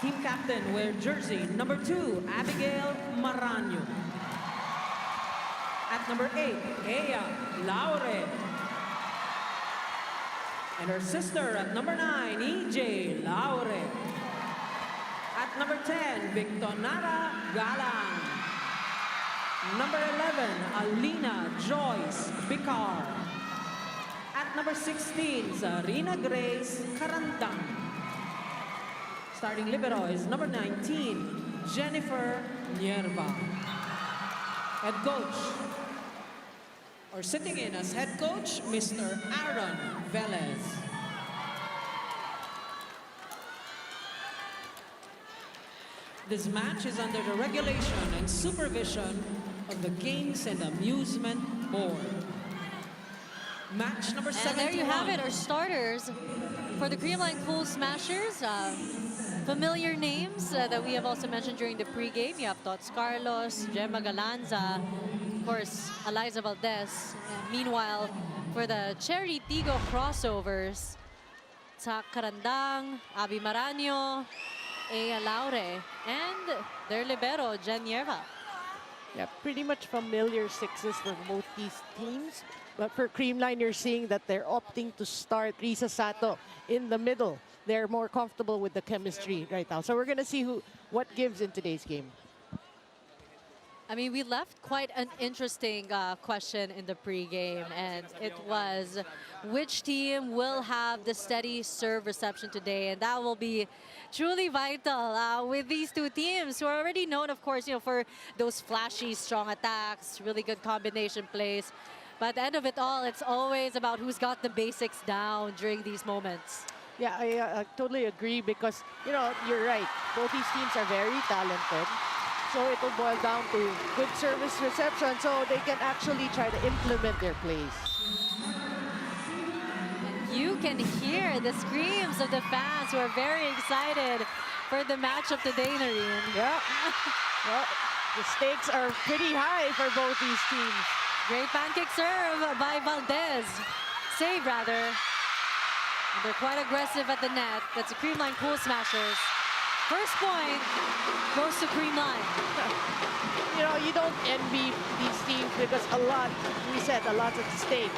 Team captain wear jersey number 2, Abigail Maranyo. At number 8, Ea Laure. And her sister at number 9, EJ Laure. At number 10, Victonara Galang. Number 11, Alina Joyce Bicar. At number 16, Sarina Grace Karandang. Starting libero is number 19, Jennifer Nierva. Head coach, or sitting in as head coach, Mr. Aaron Velez. This match is under the regulation and supervision of the Games and Amusement Board. Match number 71. And there you have it, our starters for the Creamline Pool Smashers. Familiar names that we have also mentioned during the pregame. You have Tots Carlos, Gemma Galanza, of course, Eliza Valdez. Meanwhile, for the Chery Tiggo crossovers, Zach Karandang, Abby Maranyo, Ea Laure, and their libero, Jen Yerva. Yeah, pretty much familiar sixes for both these teams. But for Creamline, you're seeing that they're opting to start Risa Sato in the middle. They're more comfortable with the chemistry right now. So we're going to see what gives in today's game. I mean, we left quite an interesting question in the pregame, and it was which team will have the steady serve reception today, and that will be truly vital with these two teams who are already known, of course, for those flashy, strong attacks, really good combination plays. But at the end of it all, it's always about who's got the basics down during these moments. Yeah, I totally agree because, you're right. Both these teams are very talented. So it will boil down to good service reception so they can actually try to implement their plays. And you can hear the screams of the fans who are very excited for the matchup today, Noreen. Yeah. Well, the stakes are pretty high for both these teams. Great pancake serve by Valdez. Save, rather. And they're quite aggressive at the net. That's the Creamline Pool Smashers. First point goes to Creamline. You don't envy these teams because we said a lot's at stake.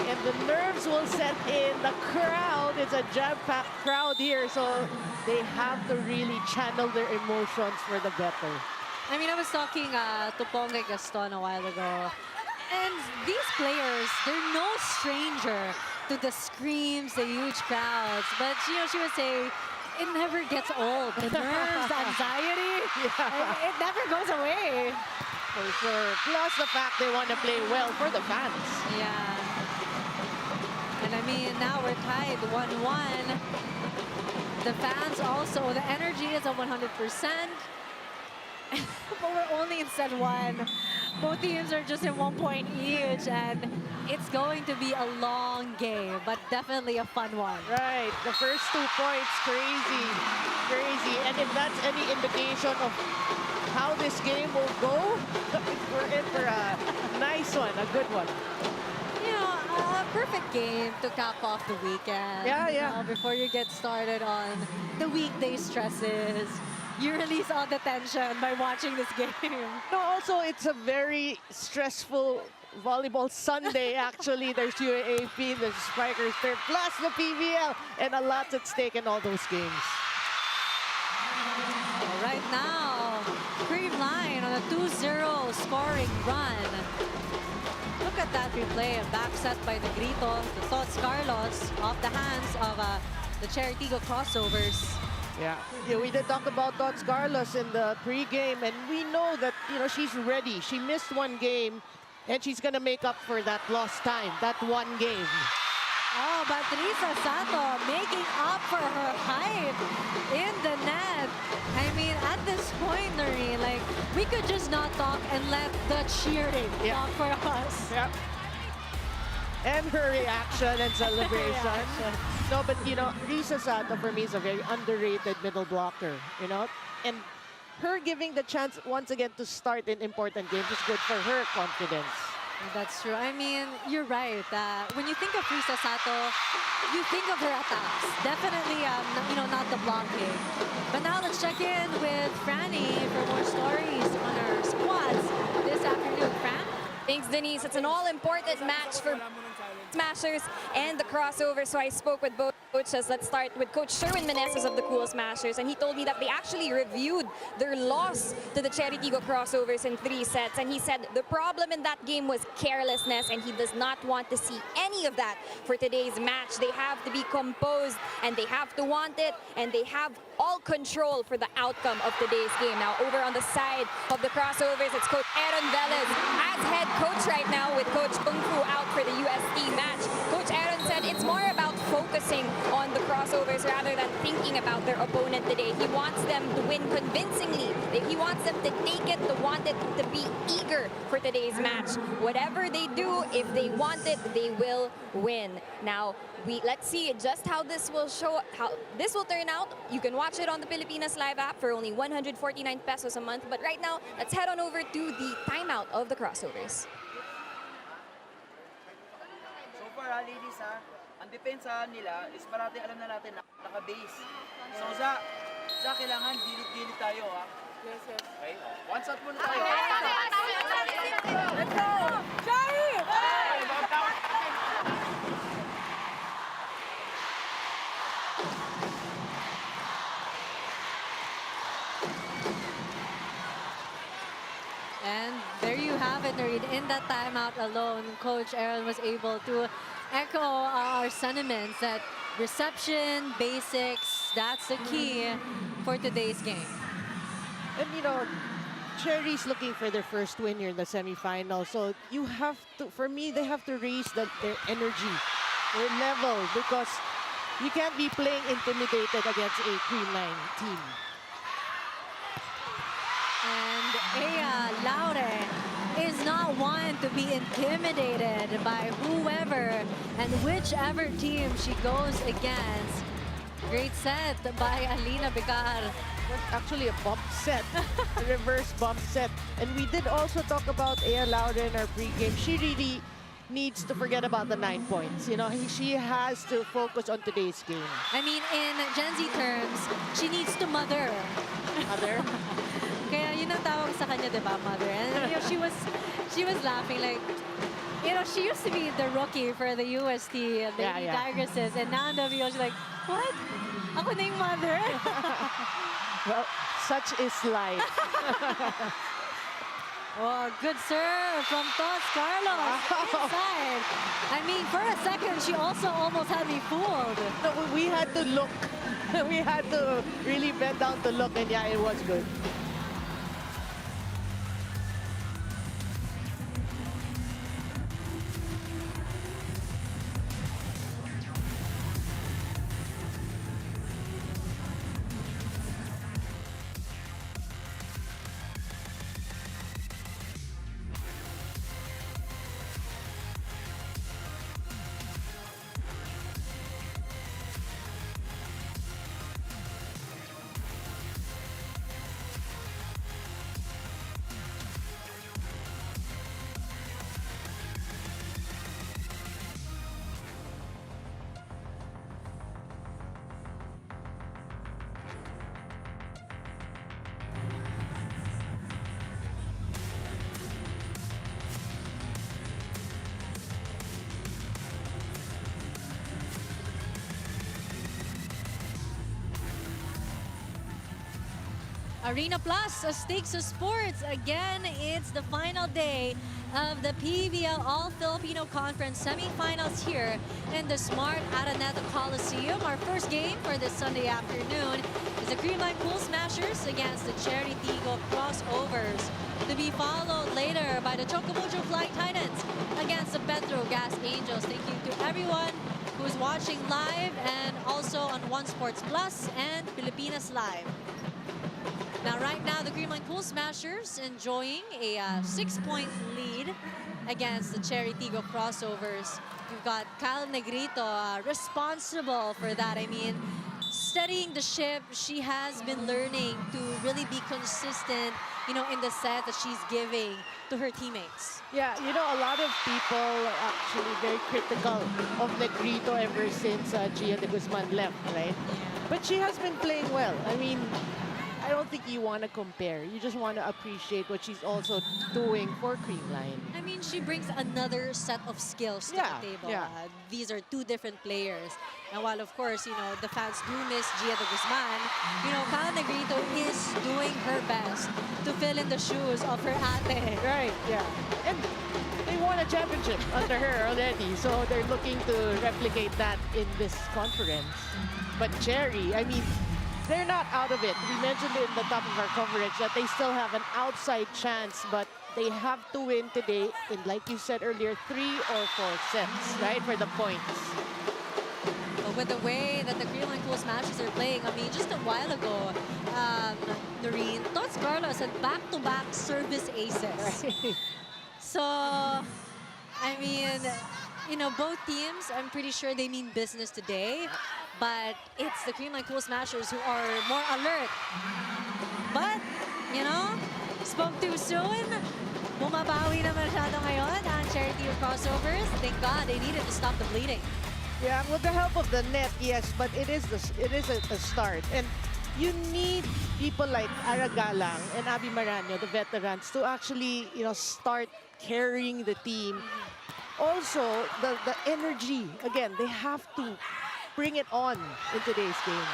And the nerves will set in. The crowd, it's a jam-packed crowd here, so they have to really channel their emotions for the better. I mean, I was talking to Ponge Gaston a while ago. And these players, they're no stranger to the screams, the huge crowds. But, she would say, it never gets old. The nerves, the anxiety, it never goes away. For sure. Plus the fact they want to play well for the fans. Yeah. And I mean, now we're tied 1-1. The fans also, the energy is at 100%. But we're only in set 1. Both teams are just in 1 point each, and it's going to be a long game, but definitely a fun one. Right, the first 2 points, crazy. And if that's any indication of how this game will go, we're in for a nice one, a good one. A perfect game to cap off the weekend. Yeah. Before you get started on the weekday stresses. You release all the tension by watching this game. No, also, it's a very stressful volleyball Sunday, actually. There's UAAP, there's Strikers there, plus the PVL, and a lot at stake in all those games. Right now, Creamline on a 2-0 scoring run. Look at that replay, a back set by the Grito, the Tots Carlos, off the hands of the Chery Tiggo crossovers. Yeah, we did talk about Tots Carlos in the pregame, and we know that, she's ready. She missed 1 game, and she's going to make up for that lost time, that 1 game. Oh, but Risa Sato making up for her height in the net. I mean, at this point, Noreen, we could just not talk and let the cheering talk for us. Yeah. And her reaction and celebration. No, but, Risa Sato, for me, is a very underrated middle blocker, And her giving the chance, once again, to start in important games is good for her confidence. That's true. I mean, you're right. When you think of Risa Sato, you think of her attacks. Definitely, not the blocking. But now let's check in with Franny for more stories on her squads this afternoon. Fran? Thanks, Denise. It's an all-important match for Smashers and the crossover. So I spoke with both coaches. Let's start with Coach Sherwin Meneses of the Cool Smashers, and he told me that they actually reviewed their loss to the Chery Tiggo crossovers in 3 sets, and he said the problem in that game was carelessness, and he does not want to see any of that for today's match. They have to be composed, and they have to want it, and they have all control for the outcome of today's game. Now, over on the side of the crossovers, it's Coach Aaron Velez as head coach right now, with Coach Kung Fu out for the UST match. Coach Aaron said it's more about focusing on the crossovers rather than thinking about their opponent today. He wants them to win convincingly. He wants them to take it, to want it, to be eager for today's match. Whatever they do, if they want it, they will win. Now, let's see just how this will turn out. You can watch it on the Pilipinas Live app for only 149 pesos a month. But right now, let's head on over to the timeout of the crossovers. So far, ladies, ang depensa nila is parati alam na natin na naka-base. So, kailangan dilit-dilit tayo, ha? Yes, yes. Okay? One shot muna tayo. Let's go! Chery! And there you have it, Noreen. In that timeout alone, Coach Aaron was able to echo our sentiments that reception, basics, that's the key for today's game. And Chery's looking for their first win here in the semifinal. So you have to, for me, they have to raise their energy, their level, because you can't be playing intimidated against a Creamline team. And Ea Laure is not one to be intimidated by whoever and whichever team she goes against. Great set by Alina Bicar. Actually a bump set, a reverse bump set. And we did also talk about Ea Laure in our pregame. She really needs to forget about the 9 points. She has to focus on today's game. I mean, in Gen Z terms, she needs to mother. Mother? Kaya yun ang tawag sa kanya, diba, mother? And she was laughing like, she used to be the rookie for the UST, the Tigresses, and now in the WO, she's like, what? Ako na yung mother? Well, such is life. Oh, good serve from Tos Carlos. Wow. Inside. I mean, for a second, she also almost had me fooled. No, we had to look. We had to really bend down to look, and yeah, it was good. Arena Plus, Stakes of Sports. Again, it's the final day of the Pvl All-Filipino Conference semifinals here in the Smart Araneta Coliseum. Our first game for this Sunday afternoon is the Creamline Pool Smashers against the Chery Tiggo Crossovers, to be followed later by the Chocomucho Flying Titans against the Petro Gas Angels. Thank you to everyone who's watching live and also on One Sports Plus and Pilipinas Live. Now, right now, the Creamline Pool Smashers enjoying a 6-point lead against the Chery Tiggo Crossovers. We've got Kyle Negrito responsible for that. I mean, steadying the ship. She has been learning to really be consistent, you know, in the set that she's giving to her teammates. Yeah, you know, a lot of people are actually very critical of Negrito ever since Gia de Guzman left, right? But she has been playing well. I mean, I don't think you want to compare. You just want to appreciate what she's also doing for Creamline. I mean, she brings another set of skills to Yeah, the table. yeah. These are two different players. And while, of course, you know, the fans do miss Gia de Guzman, you know, Pao Negrito is doing her best to fill in the shoes of her ate. Right, yeah. And they won a championship under her already, so they're looking to replicate that in this conference. But Chery, I mean, they're not out of it. We mentioned it in the top of our coverage that they still have an outside chance, but they have to win today in, like you said earlier, 3 or 4 sets, right, for the points. But with the way that the Creamline Cool Smashers are playing, I mean, just a while ago, Noreen, Tots Carlos had back-to-back service aces. Right. So, I mean, you know, both teams, I'm pretty sure they mean business today. But it's the Creamline Cool Smashers who are more alert. But, you know, spoke too soon. Bumabawi na masyado ngayon ang Chery Tiggo crossovers. Thank God they needed to stop the bleeding. Yeah, with the help of the net, yes, but it is a start. And you need people like Aragalang and Abby Maranyo, the veterans, to actually, you know, start carrying the team. Also, the energy, again, they have to bring it on in today's game.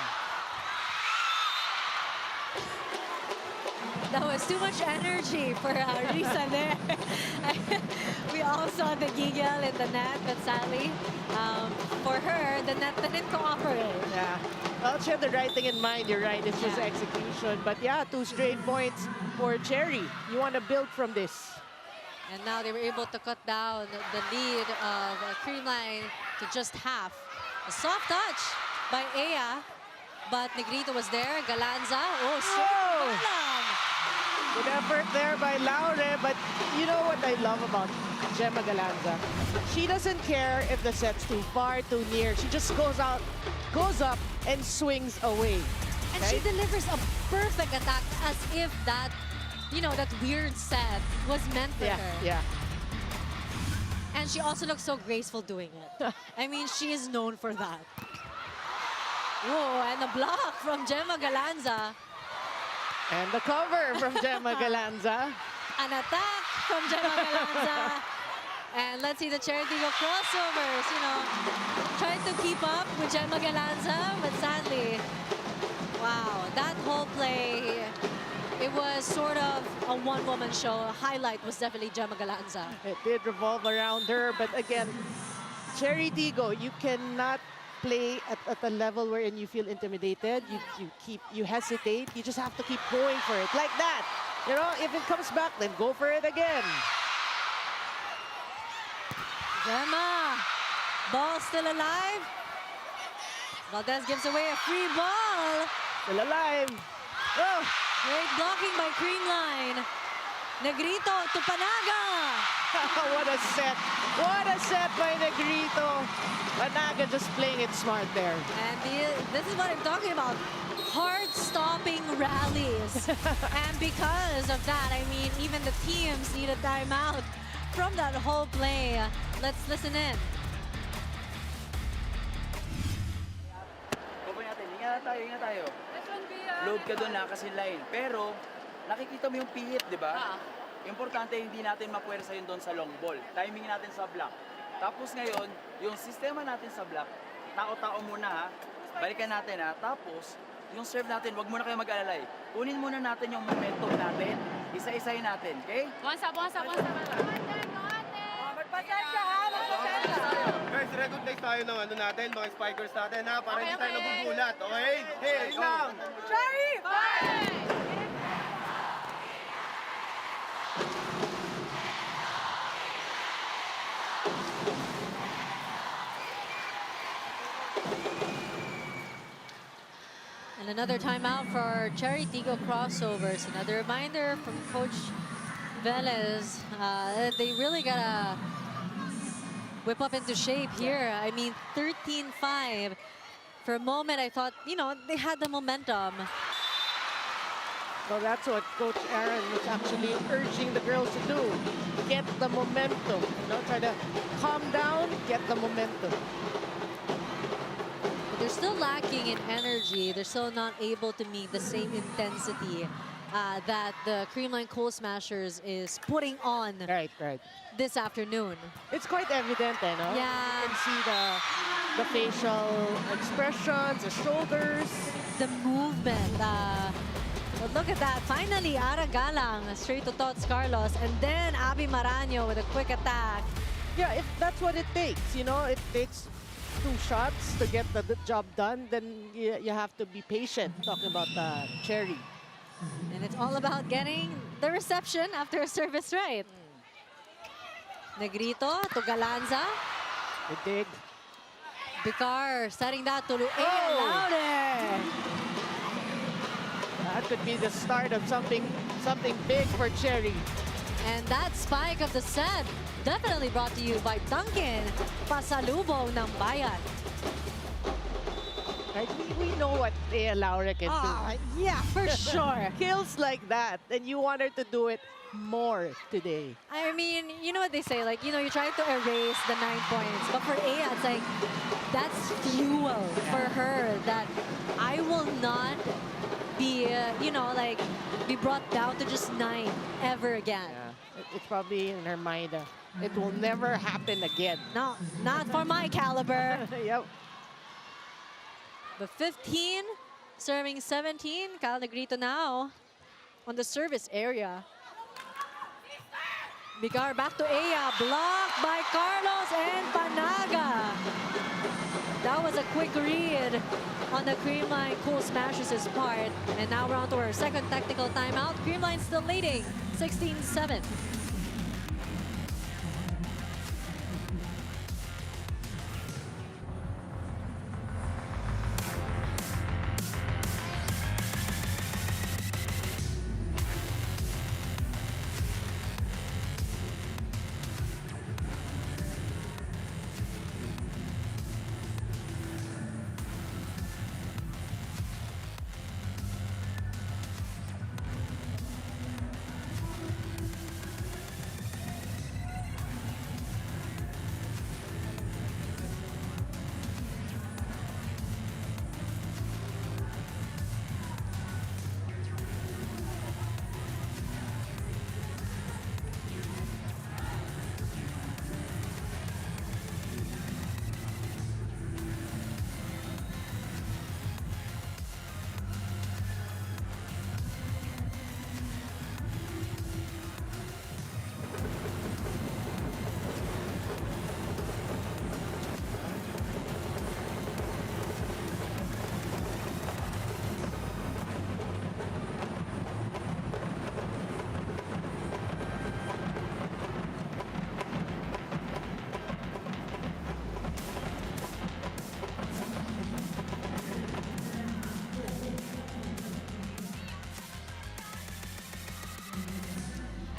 That was too much energy for Risa there. We all saw the giggle in the net, but sadly, for her, the net didn't cooperate. Yeah. Well, she had the right thing in mind. You're right. It's just Yeah. execution. But yeah, 2 straight points for Chery. You want to build from this. And now they were able to cut down the lead of Creamline to just half. A soft touch by Ea, but Negrito was there. Galanza, oh, so Good effort there by Laure, but you know what I love about Gemma Galanza? She doesn't care if the set's too far, too near. She just goes out, goes up, and swings away. And she delivers a perfect attack as if that, you know, that weird set was meant for her. Yeah. And she also looks so graceful doing it. I mean, she is known for that. Whoa, and a block from Gemma Galanza. And the cover from Gemma Galanza. An attack from Gemma Galanza. And let's see the Chery Tiggo crossovers, you know, trying to keep up with Gemma Galanza, but sadly, wow, that whole play, it was sort of a one-woman show. A highlight was definitely Gemma Galanza. It did revolve around her, but again, Chery Tiggo, you cannot play at a level wherein you feel intimidated. You hesitate. You just have to keep going for it like that. You know, if it comes back, then go for it again. Gemma, ball still alive. Valdez gives away a free ball. Still alive. Oh, Great blocking by Creamline. Negrito to Panaga. what a set. What a set by Negrito. Panaga just playing it smart there. And this is what I'm talking about. Hard stopping rallies. And because of that, I mean, even the teams need a timeout from that whole play. Let's listen in. Ingat tayo. Load ka doon na kasi line. Pero, nakikita mo yung pihit, di ba? Importante, hindi natin mapuwersa yun doon sa long ball. Timing natin sa block. Tapos ngayon, yung sistema natin sa block, tao-tao muna ha. Balikan natin ha. Tapos, yung serve natin, wag muna kayo mag-alalay. Kunin muna natin yung momentum natin. Isa-isahin natin, okay? One stop. Magpasensya ha, magpasensya. Guys, recognize tayo ng ano natin, mga spikers natin ha, para hindi tayo nabubulat, okay? Hey, yun lang! Chery, fight! And another timeout for Chery Tiggo crossovers. Another reminder from Coach Velez. They really gotta whip up into shape here. I mean, 13-5 For a moment, I thought, they had the momentum. So that's what Coach Aaron was actually urging the girls to do. Get the momentum. Try to calm down, get the momentum. But they're still lacking in energy. They're still not able to meet the same intensity that the Creamline Cool Smashers is putting on Right. this afternoon. It's quite evident, no? Yeah. You can see the facial expressions, the shoulders. The movement. But look at that. Finally, Ara Galang straight to Tots Carlos. And then Abby Maraño with a quick attack. Yeah, if that's what it takes. It takes 2 shots to get the job done. Then you have to be patient. Talking about Chery. And it's all about getting the reception after a service right. Negrito to Galanza. Good dig. Bicar setting that to Laude. That could be the start of something big for Chery. And that spike of the set definitely brought to you by Duncan. Pasalubong ng bayan. Right? We know what Thea Laura can do. Yeah, for sure. Kills like that, and you want her to do it more today. I mean, you know what they say, like, you try to erase the 9 points. But for Aya, it's like, that's fuel for her that I will not be, be brought down to just 9 ever again. Yeah, it's probably in her mind. It will never happen again. No, not for my caliber. Yep. But 15, serving 17. Cal Negrito now on the service area. Bicar back to Aya, blocked by Carlos and Panaga. That was a quick read on the Creamline Cool Smashers' part. And now we're on to our second technical timeout. Creamline still leading, 16-7.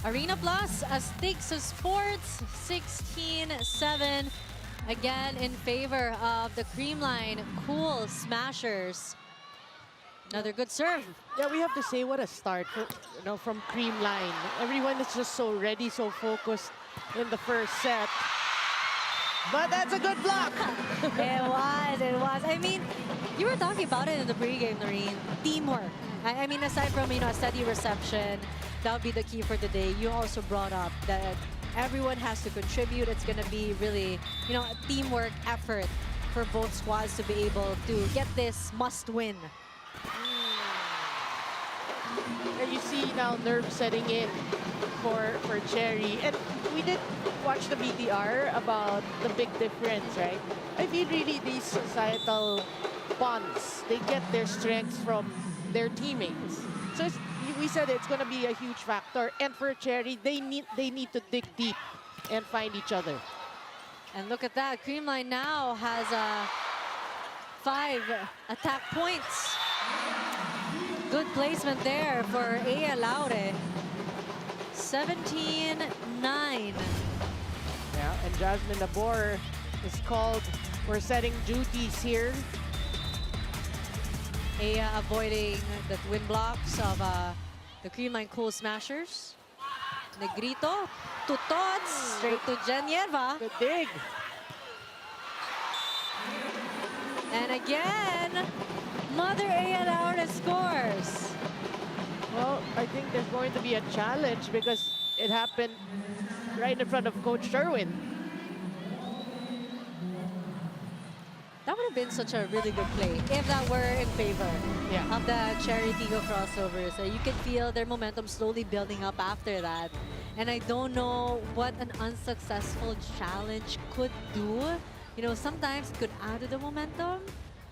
Arena Plus, Stakes of Sports, 16-7. Again, in favor of the Creamline Cool Smashers. Another good serve. Yeah, we have to say what a start from Creamline. Everyone is just so ready, so focused in the first set. But that's a good block. It was. I mean, you were talking about it in the pregame, Noreen. Teamwork. I mean, aside from, a steady reception, that would be the key for today. You also brought up that everyone has to contribute. It's going to be really, a teamwork effort for both squads to be able to get this must-win. And you see now nerves setting in for Chery. And we did watch the VTR about the big difference, right? I feel really these societal bonds, they get their strengths from their teammates. So we said it's going to be a huge factor. And for Chery, they need to dig deep and find each other. And look at that. Creamline now has 5 attack points. Good placement there for Ea Laure. 17-9. Yeah, and Jasmine Nabor is called for setting duties here. avoiding the twin blocks of the Creamline Cool Smashers. Negrito to Tots, straight to Genierva. Good dig. And again, Mother Aya Laura scores. Well, I think there's going to be a challenge because it happened right in front of Coach Sherwin. That would have been such a really good play if that were in favor of the Chery Tiggo crossovers. You can feel their momentum slowly building up after that. And I don't know what an unsuccessful challenge could do. You know, sometimes it could add to the momentum.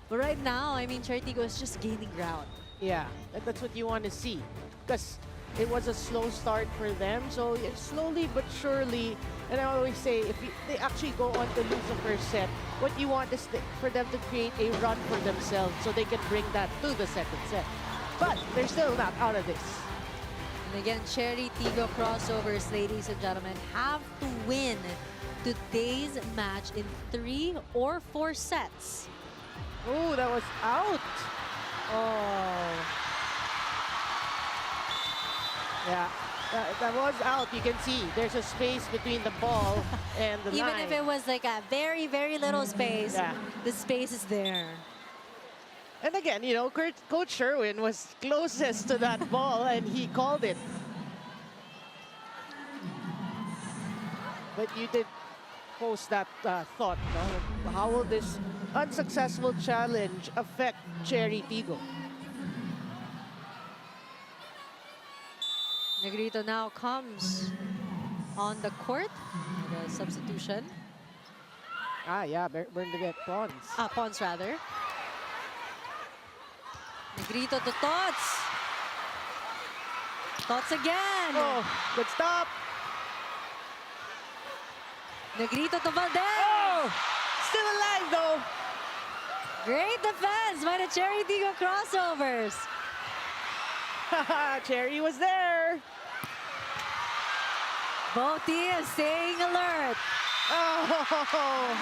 But right now, I mean, Chery Tiggo is just gaining ground. Yeah, that's what you want to see. Because it was a slow start for them. So slowly but surely, and I always say, if they actually go on to lose the first set, what you want is for them to create a run for themselves so they can bring that to the second set. But they're still not out of this. And again, Chery Tiggo crossovers, ladies and gentlemen, have to win today's match in 3 or 4 sets. Oh, that was out. Oh. Yeah, that was out. You can see there's a space between the ball and the Even line. if it was like a very, very little space, the space is there. And again, you know, Coach Sherwin was closest to that ball and he called it. But you did post that thought, you know, how will this unsuccessful challenge affect Chery Tiggo? Negrito now comes on the court. The substitution. Yeah, Bernadette Pons. Pons rather. Negrito to Tots. Tots again. Oh, good stop. Negrito to Valdez. Oh, still alive though. Great defense by the Chery Tiggo crossovers. Chery was there. Both teams staying alert. Oh.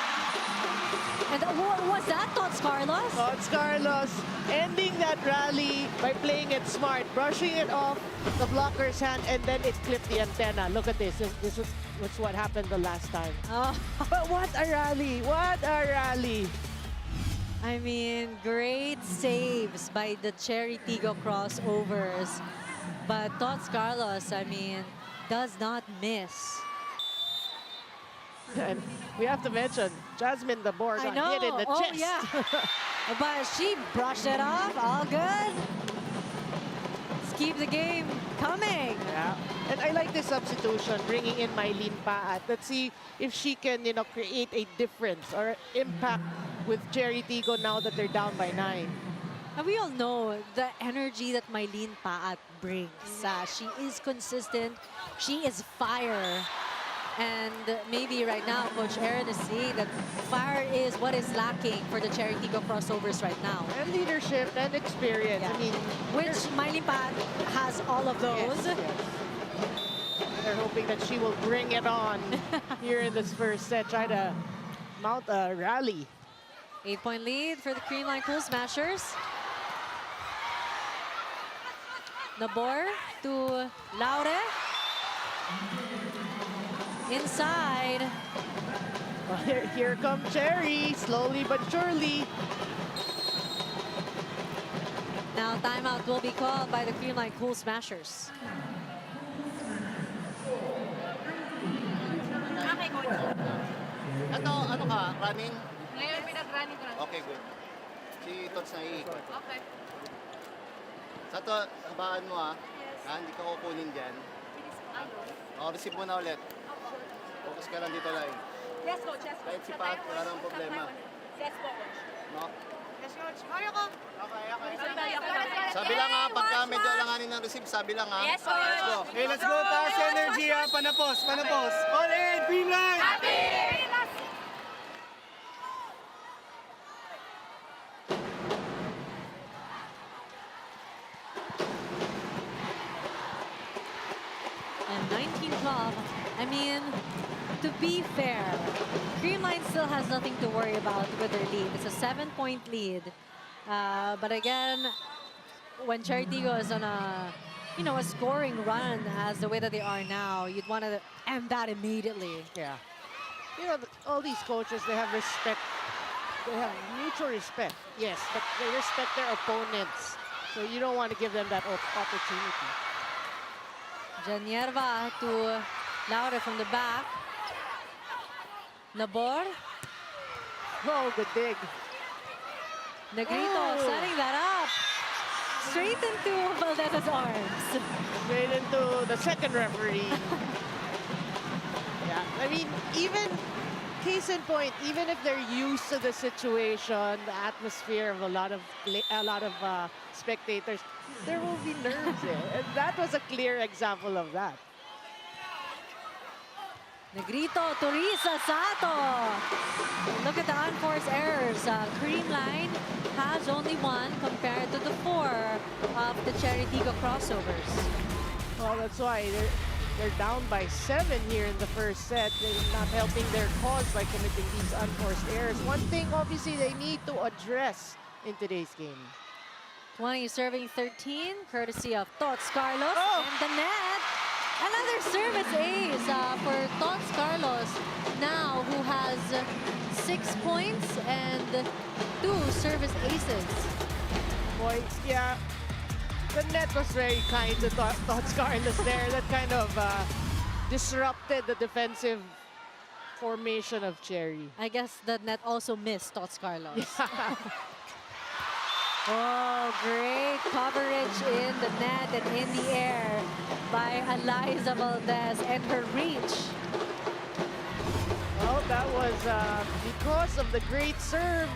And what was that, Tots Carlos? Tots Carlos ending that rally by playing it smart, brushing it off the blocker's hand, and then it clipped the antenna. Look at this. This was what happened the last time. Oh. But what a rally! What a rally! I mean, great saves by the Chery Tiggo crossovers. But Tots Carlos, I mean, does not miss. And we have to mention, Jasmine Dabor got hit in the chest. Yeah. But she brushed it off, all good. Let's keep the game coming. Yeah. And I like this substitution, bringing in Mylene Paat. Let's see if she can, you know, create a difference or impact with Chery Tiggo now that they're down by 9. And we all know the energy that Mylene Paat brings. She is consistent. She is fire. And maybe right now, Coach Aaron is seeing that fire is what is lacking for the Chery Tiggo crossovers right now. And leadership and experience. Yeah. I mean, which Mylene Paat has all of those. Yes. They're hoping that she will bring it on here in this first set. Try to mount a rally. 8-point lead for the Creamline Cool Smashers. Nabor to Laure. Inside. Well, here comes Chery, slowly but surely. Now timeout will be called by the Creamline Cool Smashers. Ano ka? Running? Ngayon pinag-running ko na. Okay, good. Si Tots na iikot. Okay. Sa to, habakan mo hindi ka kukunin dyan. Receive mo na ulit. Focus ka lang dito lang. Yes, coach. Yes, coach. Kahit si Pat, wala nang problema. Yes, po, coach. No? Yes, coach. Kaya ko. Okay. Sabi lang pagka medyo alanganin ng receive, sabi lang Yes, coach. Let's go. Okay, let's go. Taas energy Panapos, panapos. All in, Creamline! Happy! And 19-12. I mean, to be fair, Creamline still has nothing to worry about with their lead. It's a 7-point lead. But again, when Chery Tiggo is on a, a scoring run as the way that they are now, you'd want to end that immediately. Yeah. You know, all these coaches, they have respect. They have mutual respect. Yes, but they respect their opponents. So you don't want to give them that opportunity. Janierva to Laure from the back. Nabor. Oh, good dig. Negrito setting that up. Straight into Valdez's arms. Straight into the second referee. Yeah, I mean, even case in point, even if they're used to the situation, the atmosphere of a lot of spectators, there will be nerves there. And that was a clear example of that. Negrito to Risa Sato. Look at the unforced errors. Creamline has only one compared to the 4 of the Chery Tiggo crossovers. Well, that's why they're down by 7 here in the first set. They're not helping their cause by committing these unforced errors. One thing, obviously, they need to address in today's game. 20 serving 13, courtesy of Tots Carlos. Oh! And the net. Another service ace for Tots Carlos now, who has 6 points and 2 service aces. Boy, yeah, the net was very kind to Tots Carlos there. That kind of disrupted the defensive formation of Chery. I guess the net also missed Tots Carlos. Oh, great coverage in the net and in the air by Eliza Valdez and her reach. Well, that was because of the great serve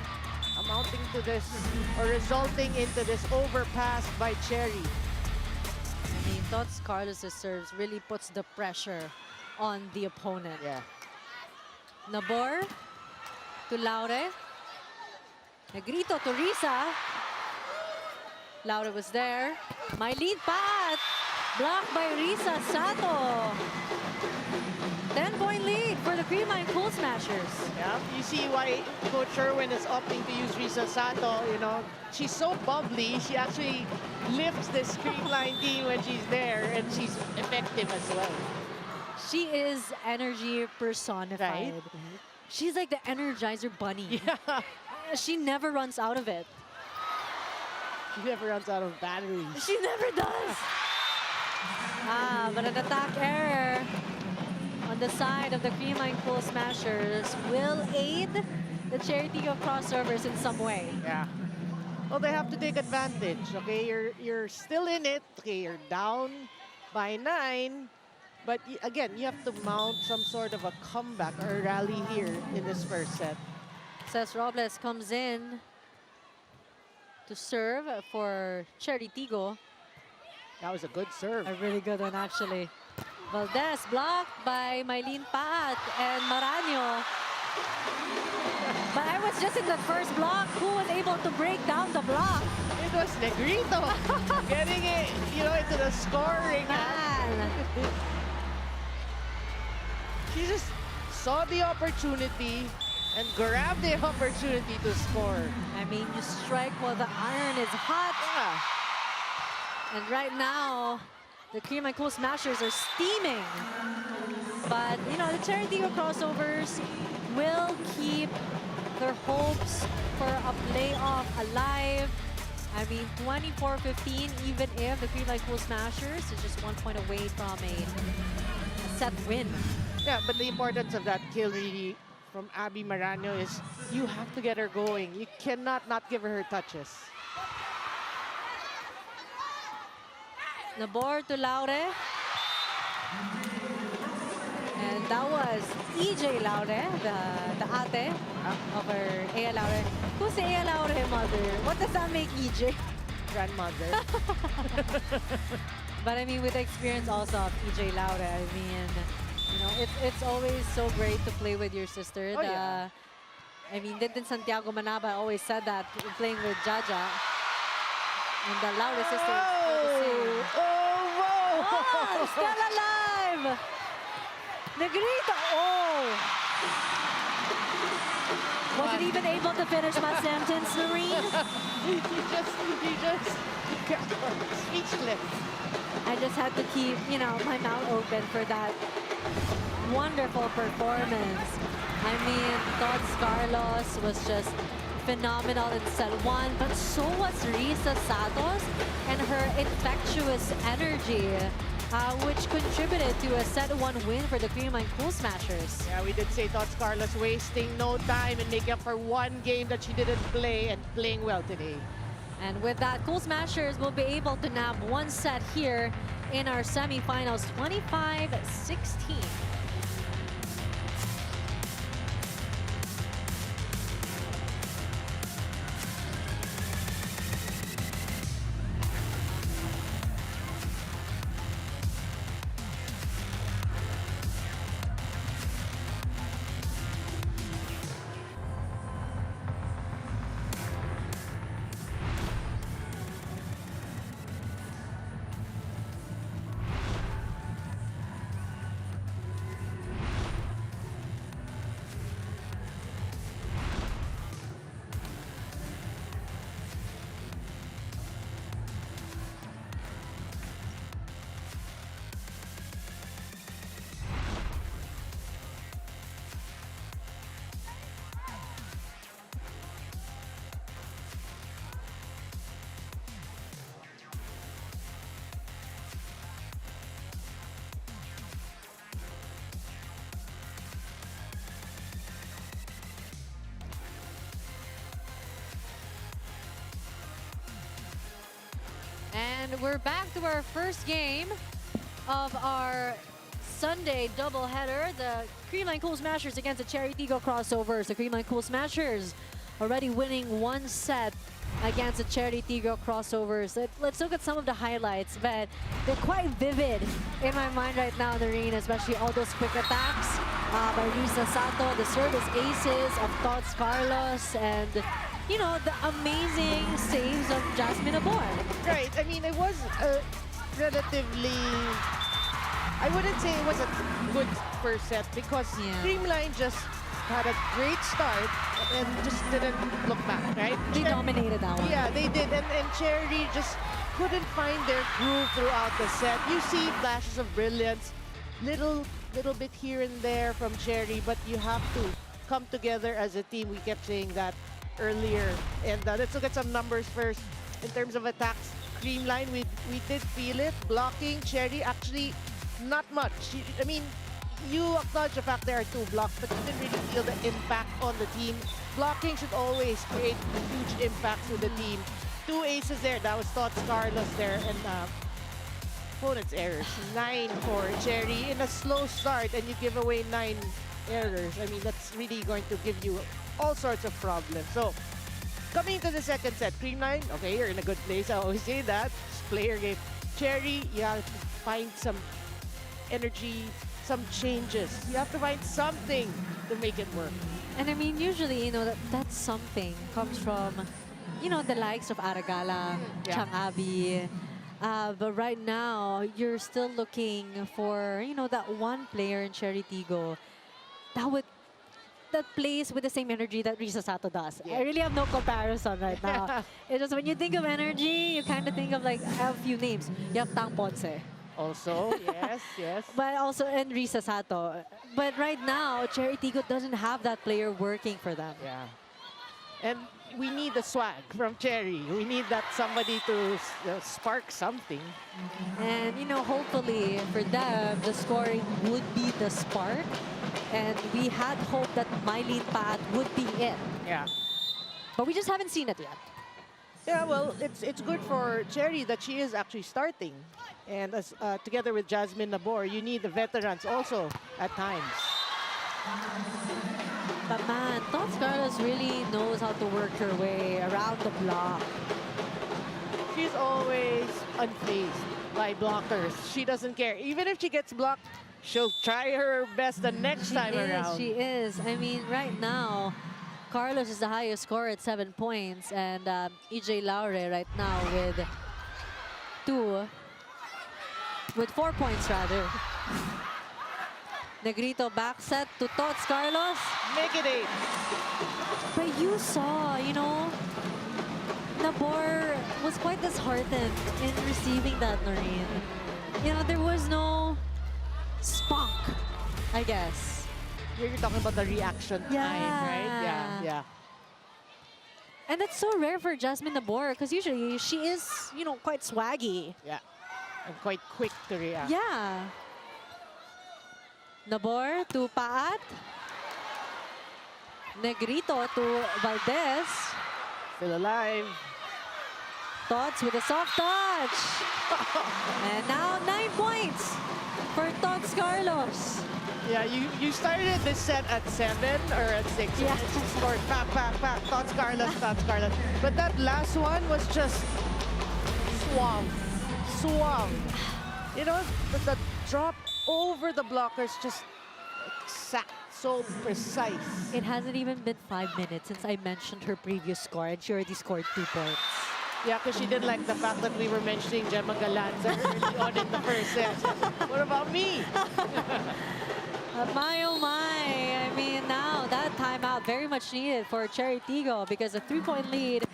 amounting to this, or resulting into this overpass by Chery. I mean, Tots Carlos' serves really puts the pressure on the opponent. Yeah. Nabor to Laure. Negrito to Risa. Laure was there. My lead pat. Blocked by Risa Sato. 10-point lead for the Creamline Pool Smashers. Yeah, you see why Coach Sherwin is opting to use Risa Sato. You know, she's so bubbly. She actually lifts this Creamline team when she's there, and she's effective as well. She is energy personified. Right? She's like the Energizer Bunny. Yeah. She never runs out of it. She never runs out of batteries. She never does. But an attack error on the side of the Creamline Pool Smashers will aid the Chery Tiggo crossovers in some way. Yeah. Well, they have to take advantage. Okay, you're still in it. Okay, you're down by 9, but again, you have to mount some sort of a comeback or rally here in this first set. Cés Robles comes in to serve for Chery Tiggo. That was a good serve. A really good one, actually. Valdez blocked by Mylene Paat and Maraño. But I was just in the first block. Who was able to break down the block? It was Negrito getting it, into the scoring. Man. She just saw the opportunity and grabbed the opportunity to score. I mean, you strike while the iron is hot. Yeah. And right now, the Creamline Pool Smashers are steaming. But, the Chery Tiggo crossovers will keep their hopes for a playoff alive. I mean, 24-15, even if the Creamline Pool Smashers is just 1 point away from a set win. Yeah, but the importance of that kill really from Abby Maraño is you have to get her going. You cannot not give her touches. Nabor to Laure. And that was EJ Laure, the ate of her Ea Laure. Who's the Ea Laure mother? What does that make EJ? Grandmother. But I mean, with the experience also of EJ Laure, I mean, it's always so great to play with your sister. Oh, yeah. I mean, Dintin Santiago Manaba always said that playing with Jaja. And the Laure sisters were the same. Oh, still alive! Negrito! Oh! Wasn't even able to finish my sentence, Noreen. he just kept speechless. I just had to keep, my mouth open for that wonderful performance. I mean, Tots Carlos was just phenomenal in set 1, but so was Risa Santos and her infectious energy, which contributed to a set 1 win for the Creamline Cool Smashers. Yeah, we did say Tots Carlos wasting no time and making up for one game that she didn't play and playing well today. And with that, Cool Smashers will be able to nab one set here in our semifinals, 25-16. And we're back to our first game of our Sunday doubleheader. The Creamline Cool Smashers against the Chery Tiggo crossovers. The Creamline Cool Smashers already winning one set against the Chery Tiggo crossovers. Let's look at some of the highlights, but they're quite vivid in my mind right now in the arena, especially all those quick attacks by Risa Sato, the service aces of Tots Carlos, and the amazing saves of Jasmine Abor. Right, I mean, it was relatively, I wouldn't say it was a good first set because Creamline just had a great start and just didn't look back, right? They dominated that one. Yeah, they did, and Chery just couldn't find their groove throughout the set. You see flashes of brilliance, little bit here and there from Chery, but you have to come together as a team. We kept saying that earlier. And let's look at some numbers first. In terms of attacks, Creamline, we did feel it. Blocking, Chery, actually not much. I mean, you acknowledge the fact there are 2 blocks, but you didn't really feel the impact on the team. Blocking should always create a huge impact to the team. 2 aces there. That was Tots Carlos there. And opponent's errors. 9 for Chery in a slow start, and you give away 9 errors. I mean, that's really going to give you all sorts of problems. So, coming to the second set, Creamline, okay, you're in a good place. I always say that. It's player game. Chery, you have to find some energy, some changes. You have to find something to make it work. And I mean, usually, that something comes from, the likes of Aragala, Chang Abi. But right now, you're still looking for, that one player in Chery Tiggo that plays with the same energy that Risa Sato does. I really have no comparison right now. It's just when you think of energy, you kind of think of like a few names. You have Tang Ponce. Also, yes. But also and Risa Sato. But right now, Chery Tiggo doesn't have that player working for them. Yeah. And we need the swag from Chery. We need that somebody to spark something. And, hopefully for them, the scoring would be the spark. And we had hoped that Mylene Pat would be it. Yeah. But we just haven't seen it yet. Yeah, well, it's good for Chery that she is actually starting. And as together with Jasmine Abor, you need the veterans also at times. But man, Tots Carlos really knows how to work her way around the block. She's always unfazed by blockers. She doesn't care. Even if she gets blocked, she'll try her best the next time around. She is. I mean, right now, Carlos is the highest scorer at 7 points. And EJ Laure right now with 4 points rather. Negrito back set to Tots Carlos. Make it 8. But you saw, you know, Nabor was quite disheartened in receiving that, Noreen. You know, there was no spunk, I guess. You're talking about the reaction time, right? Yeah. And that's so rare for Jasmine Nabor because usually she is, you know, quite swaggy. Yeah. And quite quick to react. Yeah. Nabor to Paat. Negrito to Valdez. Still alive. Tots with a soft touch. And now 9 points for Tots Carlos. Yeah, you started this set at 7 or at 6. Yeah. Scored back. Tots Carlos. But that last one was just suave. You know, the drop over the blockers just exact, so precise. It hasn't even been 5 minutes since I mentioned her previous score and she already scored 2 points. Yeah, because she didn't like the fact that we were mentioning Gemma Galanza early on in the first set. What about me? My oh my, I mean now that timeout very much needed for Chery Tiggo because a 3-point lead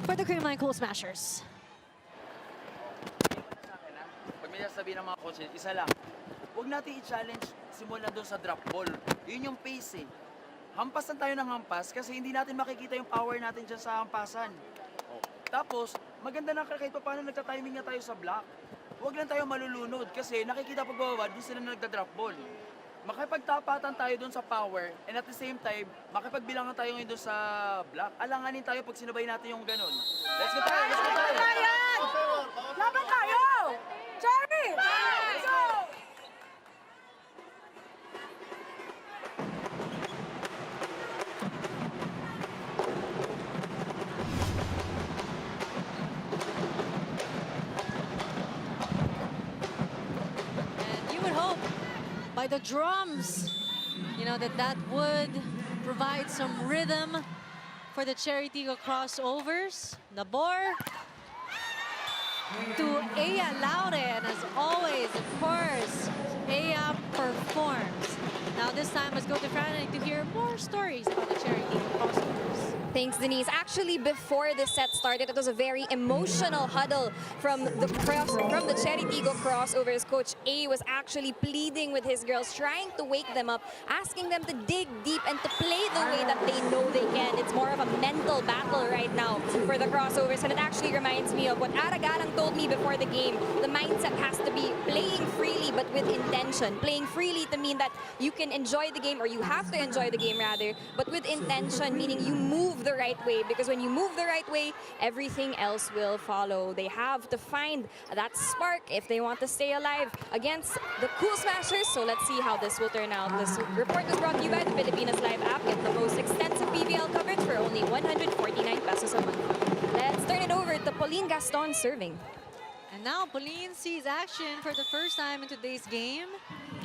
for the Creamline Cool Smashers. Pag may sasabihin ng mga coach, isa lang. Huwag natin i-challenge simula doon sa drop ball. Yun yung pace eh. Hampasan tayo ng hampas kasi hindi natin makikita yung power natin dyan sa hampasan. Tapos, maganda na kahit pa paano nagta-timing na tayo sa block. Huwag lang tayo malulunod kasi nakikita pag bababa, doon sila na nagda-drop ball. Makipagtapatan tayo doon sa power and at the same time, makipagbilangan tayo ngayon doon sa block. Alanganin tayo pag sinabay natin yung ganun. Let's go tayo! Let's go tayo! Laban tayo! Chery! Let's go! And you would hope by the drums, you know, that would provide some rhythm for the Chery Tiggo crossovers. Nabor to Aya Lauden, as always, of course. Aya performs. Now this time, let's go to Franny to hear more stories about the Chery Tiggo crossovers. Thanks, Denise. Actually, before the set started, it was a very emotional huddle from the Chery Tiggo crossovers. Coach A was actually pleading with his girls, trying to wake them up, asking them to dig deep and to play the way that they know they can. It's more of a mental battle right now for the crossovers, and it actually reminds me of what Aragalang told me before the game. The mindset has to be playing freely, but with intention. Playing freely to mean that you can enjoy the game, or you have to enjoy the game rather, but with intention, meaning you move the right way, because when you move the right way, everything else will follow. They have to find that spark if they want to stay alive against the Cool Smashers. So let's see how this will turn out. This report is brought to you by the Filipinas Live app. Get the most extensive PVL coverage for only 149 pesos a month. Let's turn it over to Pauline Gaston serving. And now Pauline sees action for the first time in today's game.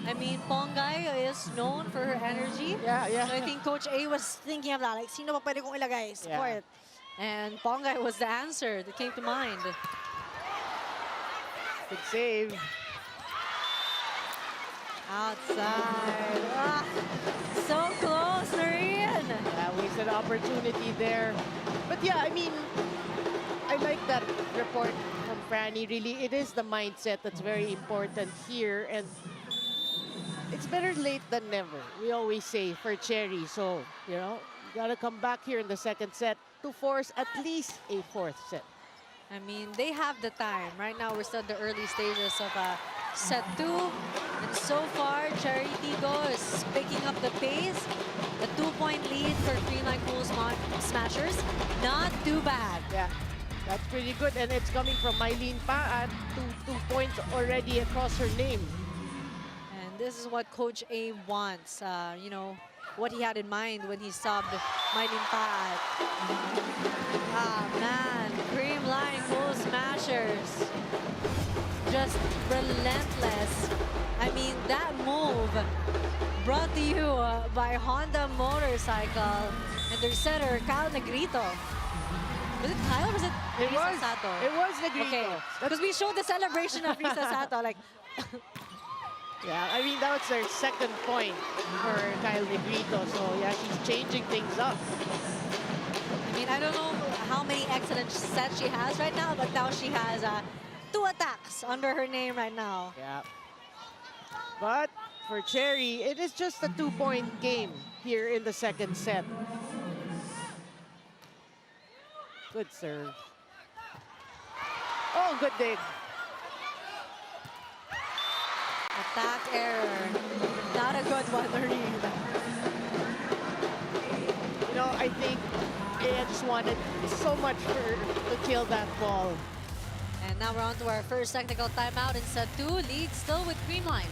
I mean, Pongay is known for her energy. Yeah. So I think Coach A was thinking of that, like, sino pa pwede kong ilagay? Support. And Pongay was the answer that came to mind. Good save. Outside. So close, Noreen. Yeah, wasted opportunity there. But yeah, I mean, I like that report from Franny. Really, it is the mindset that's very important here. And it's better late than never, we always say, for Chery. So, you know, you got to come back here in the second set to force at least a fourth set. I mean, they have the time. Right now, we're still in the early stages of set 2. And so far, Chery Tiggo is picking up the pace. A 2-point lead for Creamline Cool Smashers. Not too bad. Yeah, that's pretty good. And it's coming from Mylene Paat. 2 points already across her name. And this is what Coach A wants. You know, what he had in mind when he subbed Mylene Paat. Ah, man. Creamline Cool Smashers. Just relentless. I mean, that move brought to you by Honda Motorcycle and their setter, Kyle Negrito. Was it Kyle or was it Risa Sato? It was Negrito. Okay, because we showed the celebration of Risa Sato, like... Yeah, I mean, that was their second point for Kyle Negrito. So, yeah, she's changing things up. I mean, I don't know how many excellent sets she has right now, but now she has 2 attacks under her name right now. Yeah. But for Chery, it is just a 2-point game here in the second set. Good serve. Oh, good dig. Attack error. Not a good one, Noreen. You know, I think Aya just wanted so much to kill that ball. And now we're on to our first technical timeout in set 2. Lead still with Creamline.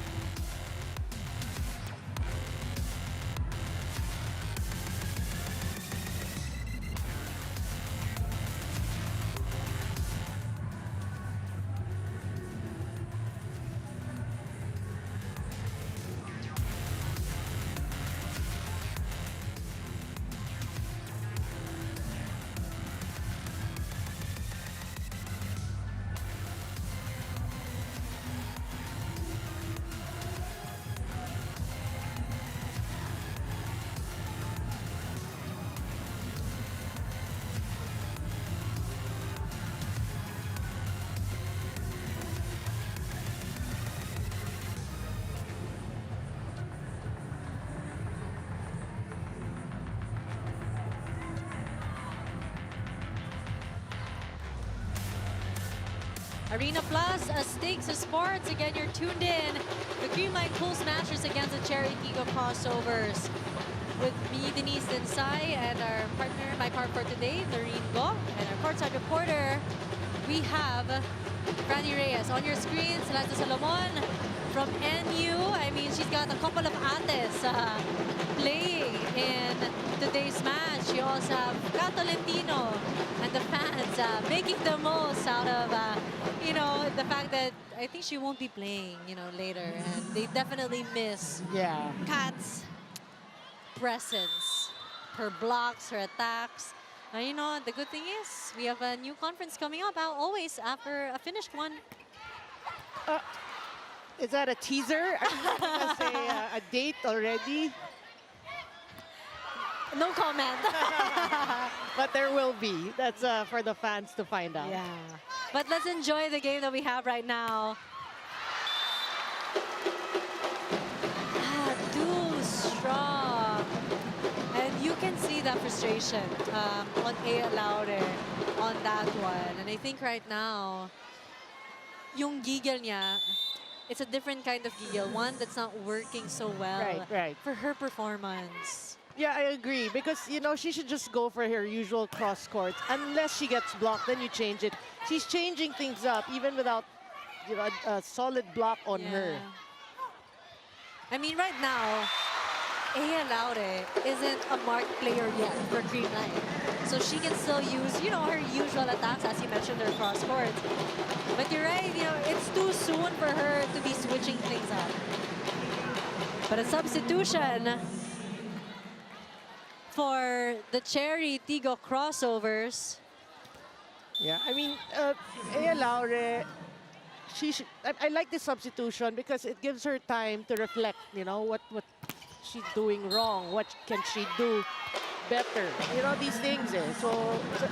Arena Plus, Stakes of Sports. Again, you're tuned in. The Creamline Cool Smashers against the Chery Tiggo crossovers. With me, Denise Densai, and our partner, my partner for today, Noreen Go. And our courtside reporter, we have Franny Reyes. On your screen, Celeste Solomon from NU. I mean, she's got a couple of ates playing in today's match. You also have Catalentino and the fans making the most out of, you know, the fact that I think she won't be playing, you know, later. And they definitely miss Kat's presence, her blocks, her attacks. You know, the good thing is we have a new conference coming up always after a finished one. Is that a teaser? Are you going to say a date already? No comment. But there will be. That's for the fans to find out. Yeah. But let's enjoy the game that we have right now. Too strong. And you can see that frustration on Aya Laure on that one. And I think right now, yung giggle niya, it's a different kind of giggle. One that's not working so well for her performance. Yeah, I agree. Because, you know, she should just go for her usual cross courts. Unless she gets blocked, then you change it. She's changing things up, even without, you know, a solid block on her. I mean, right now, Aya Laure isn't a marked player yet for Creamline. So she can still use, you know, her usual attacks, as you mentioned, her cross courts. But you're right, you know, it's too soon for her to be switching things up. But a substitution for the Chery Tiggo crossovers. Yeah, I mean, Aya Laure, I like this substitution because it gives her time to reflect, you know, what she's doing wrong, what can she do better, you know, these things. So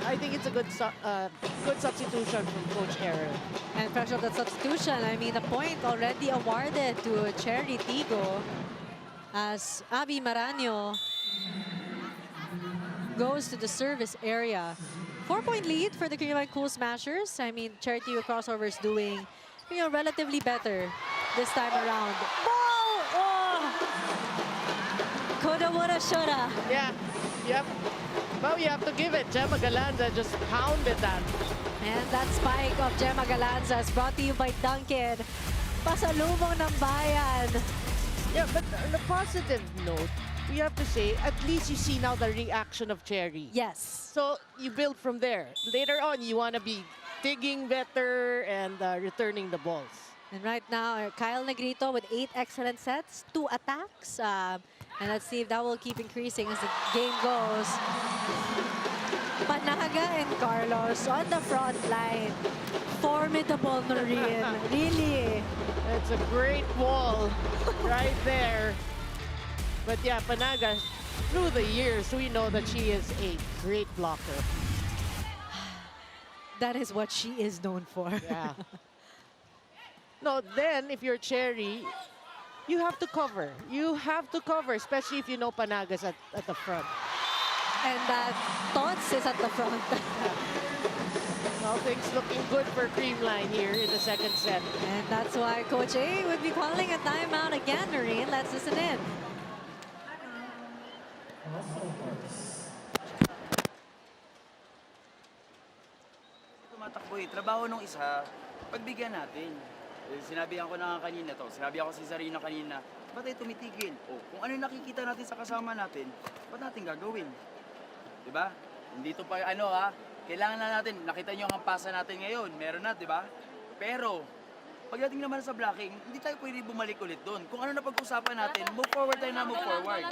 I think it's a good substitution from Coach Aaron. And fresh off that substitution, I mean, the point already awarded to Chery Tiggo as Abby Maraño goes to the service area. 4-point lead for the Creamline Cool Smashers. I mean, Chery Tiggo crossover is doing, you know, relatively better this time around. Ball! Oh! Coulda, woulda, shoulda. Yeah, yep. Well, you have to give it. Gemma Galanza just pounded that. And that spike of Gemma Galanza is brought to you by Dunkin'. Pasalubong ng bayan. Yeah, but on a positive note, we have to say, at least you see now the reaction of Chery. Yes. So you build from there. Later on, you want to be digging better and returning the balls. And right now, Kyle Negrito with 8 excellent sets, 2 attacks. And let's see if that will keep increasing as the game goes. Panaga and Carlos on the front line, formidable, Noreen. Really. It's a great wall right there. But yeah, Panaga, through the years, we know that she is a great blocker. That is what she is known for. Yeah. No, then if you're Chery, you have to cover. You have to cover, especially if you know Panaga's at the front. And that Tots is at the front. All things looking good for Creamline here in the second set. And that's why Coach A would be calling a timeout again, Noreen. Let's listen in. Tumatakbo eh. Trabaho nung isa, pagbigyan natin. Eh, sinabihan ko na nga kanina to. Sinabi ako si Zarina kanina, ba't tayo tumitigil? O, kung ano yung nakikita natin sa kasama natin, ba't natin gagawin? Diba? Hindi to pa, kailangan na natin, nakita nyo ang pasa natin ngayon, meron na, diba? Pero, pagdating naman sa blocking, hindi tayo pwede bumalik ulit doon. Kung ano na pag-usapan natin, move forward tayo na move forward.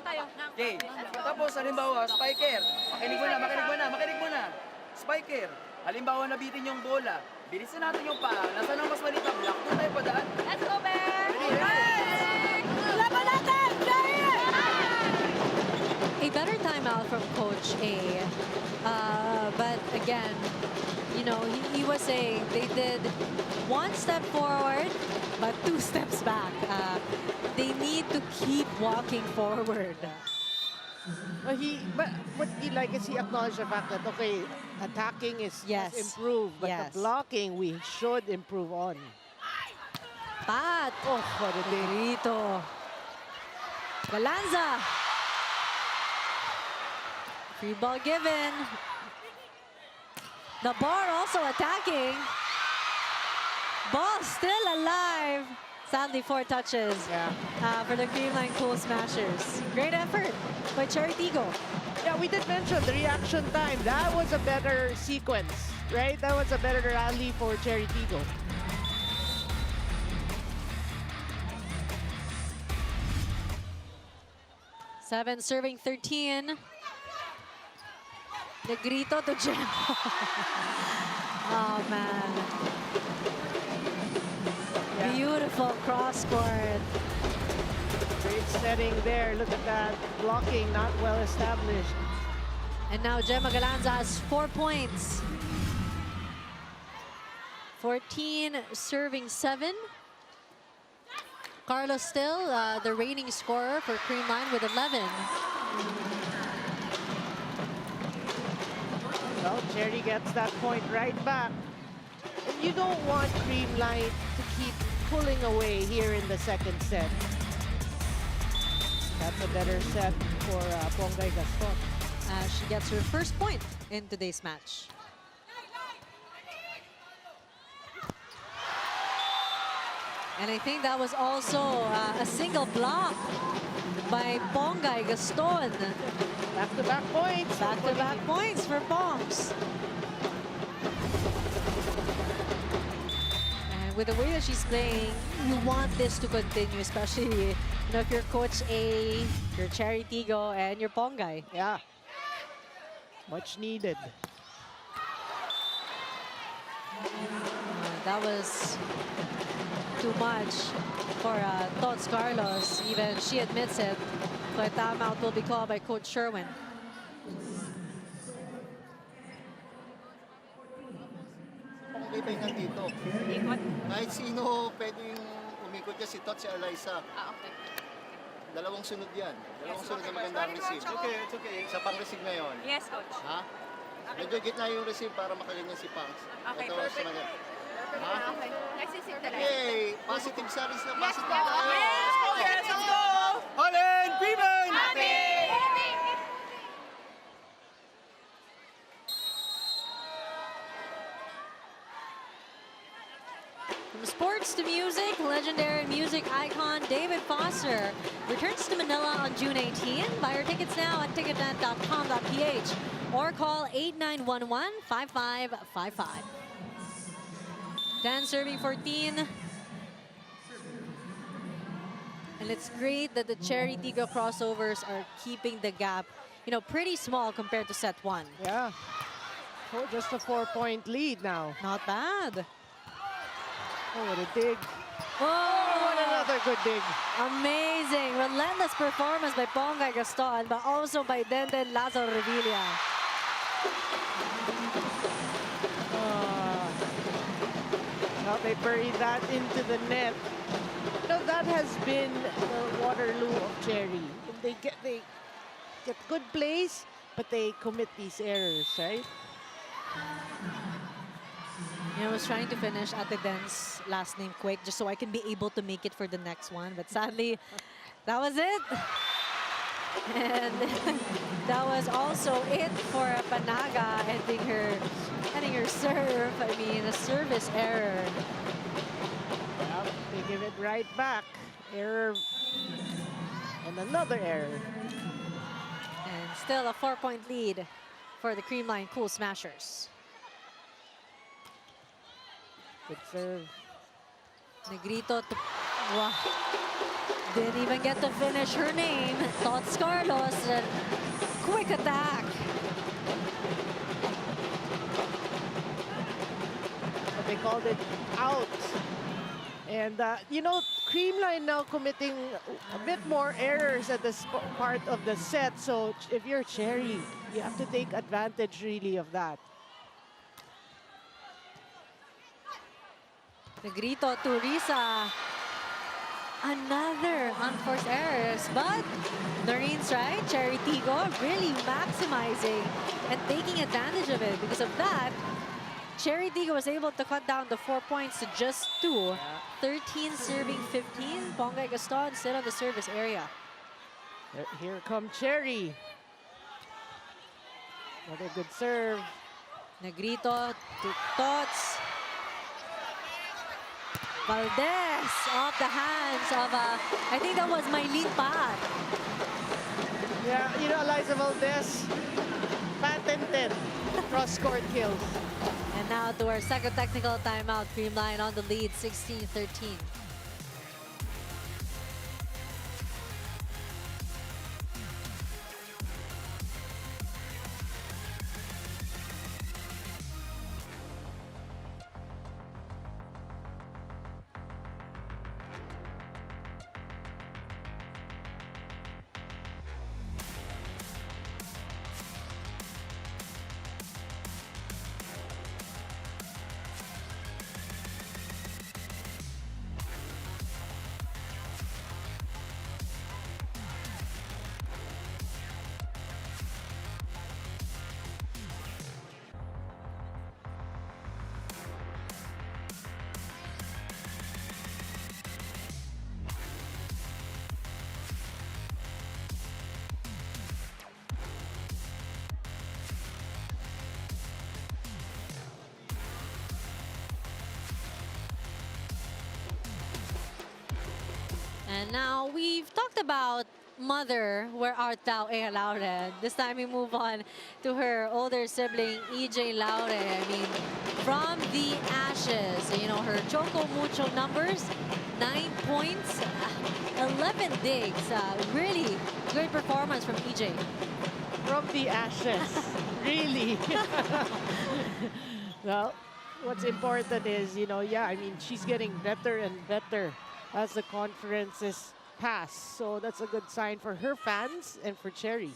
Okay. Tapos, halimbawa, spiker. Makinig mo na. Spiker. Halimbawa, nabitin yung bola. Bilisan natin yung paa. Nasaan ang mas maliit na block? Doon tayo padaan. Let's go, Ben! Laban natin! A better timeout from Coach A. But again, you know, he was saying they did one step forward, but 2 steps back. They need to keep walking forward. But what he like is he acknowledged the fact that, okay, attacking is Yes. improved, but Yes. the blocking we should improve on. Pat! Oh, what a day. Dito. Galanza! Free ball given. The bar also attacking. Ball still alive. Sadly, 4 touches for the Creamline Cool Smashers. Great effort by Chery Tiggo. Yeah, we did mention the reaction time. That was a better sequence, right? That was a better rally for Chery Tiggo. Seven serving 13. Negrito to Gem. Oh, man. Beautiful cross court. Great setting there. Look at that. Blocking not well established. And now Gemma Galanza has 4 points. 14 serving 7. Carlos still the reigning scorer for Creamline with 11. Well, Chery gets that point right back. And you don't want Creamline to keep pulling away here in the second set. That's a better set for Pongay Gaston. She gets her first point in today's match. And I think that was also a single block by Pongay Gaston. Back-to-back points. Back-to-back points for Pongs. And with the way that she's playing, you want this to continue, especially if you're Coach A, you're Chery Tiggo, and you're Pongay. Yeah. Much needed. That was too much for Tots Carlos. Even she admits it. So a timeout will be called by Coach Sherwin. Pongay pa yung nandito. Kahit sino pwedeng umikot niya, si Tot, si Eliza. Okay. Dalawang sunod yan. Dalawang sunod na magandang receive. It's okay. Sa pang-receive ngayon. Yes, coach. Ha? Medyo gitna yung receive para makaganyan si Pangs. Okay, Ito, perfect. sumagat. Ha? Okay. Nagsisit talaga. Okay, positive service na Yes, positive. yes, Yes, let's go! Alin! Creamline! From sports to music, legendary music icon David Foster returns to Manila on June 18. Buy your tickets now at ticketnet.com.ph or call 8911-5555. 10 serving 14. And it's great that the Chery Tiggo crossovers are keeping the gap, pretty small compared to set 1. Yeah. Oh, just a 4-point lead now. Not bad. Oh, what a dig. Oh, What another good dig. amazing. Relentless performance by Pongay Gaston, but also by Denden Lazaro Revilla. Well, they buried that into the net. That has been the Waterloo of Chery. They get good plays, but they commit these errors, right? I was trying to finish Ate Den's last name quick just so I can be able to make it for the next one. But sadly, that was it. And that was also it for Panaga ending her serve. I mean, a service error. Yep, they give it right back. Error. And another error. And still a 4-point lead for the Creamline Cool Smashers. Good serve. Negrito to, wow. Didn't even get to finish her name. Tots Carlos, quick attack. But they called it out. And, Creamline now committing a bit more errors at this part of the set. So if you're Chery, you have to take advantage really of that. Negrito to Risa. Another unforced errors, but Noreen's right. Chery Tiggo really maximizing and taking advantage of it. Because of that, Chery Tiggo was able to cut down the 4 points to just 2. 13 serving 15. Pongay Gaston sit on the service area. Here come Chery. Another good serve. Negrito to Tots. Valdez off the hands of, I think that was Mylene Pat. Yeah, Eliza Valdez, patented cross-court kills. And now to our second technical timeout. Creamline on the lead, 16-13. And now we've talked about Mother, Where Art Thou, Ea Laure. This time we move on to her older sibling, EJ Laure. I mean, from the ashes, her Choco Mucho numbers, 9 points, 11 digs. Really great performance from EJ. From the ashes, really. Well, what's important is, she's getting better and better as the conferences pass. So that's a good sign for her fans and for Chery.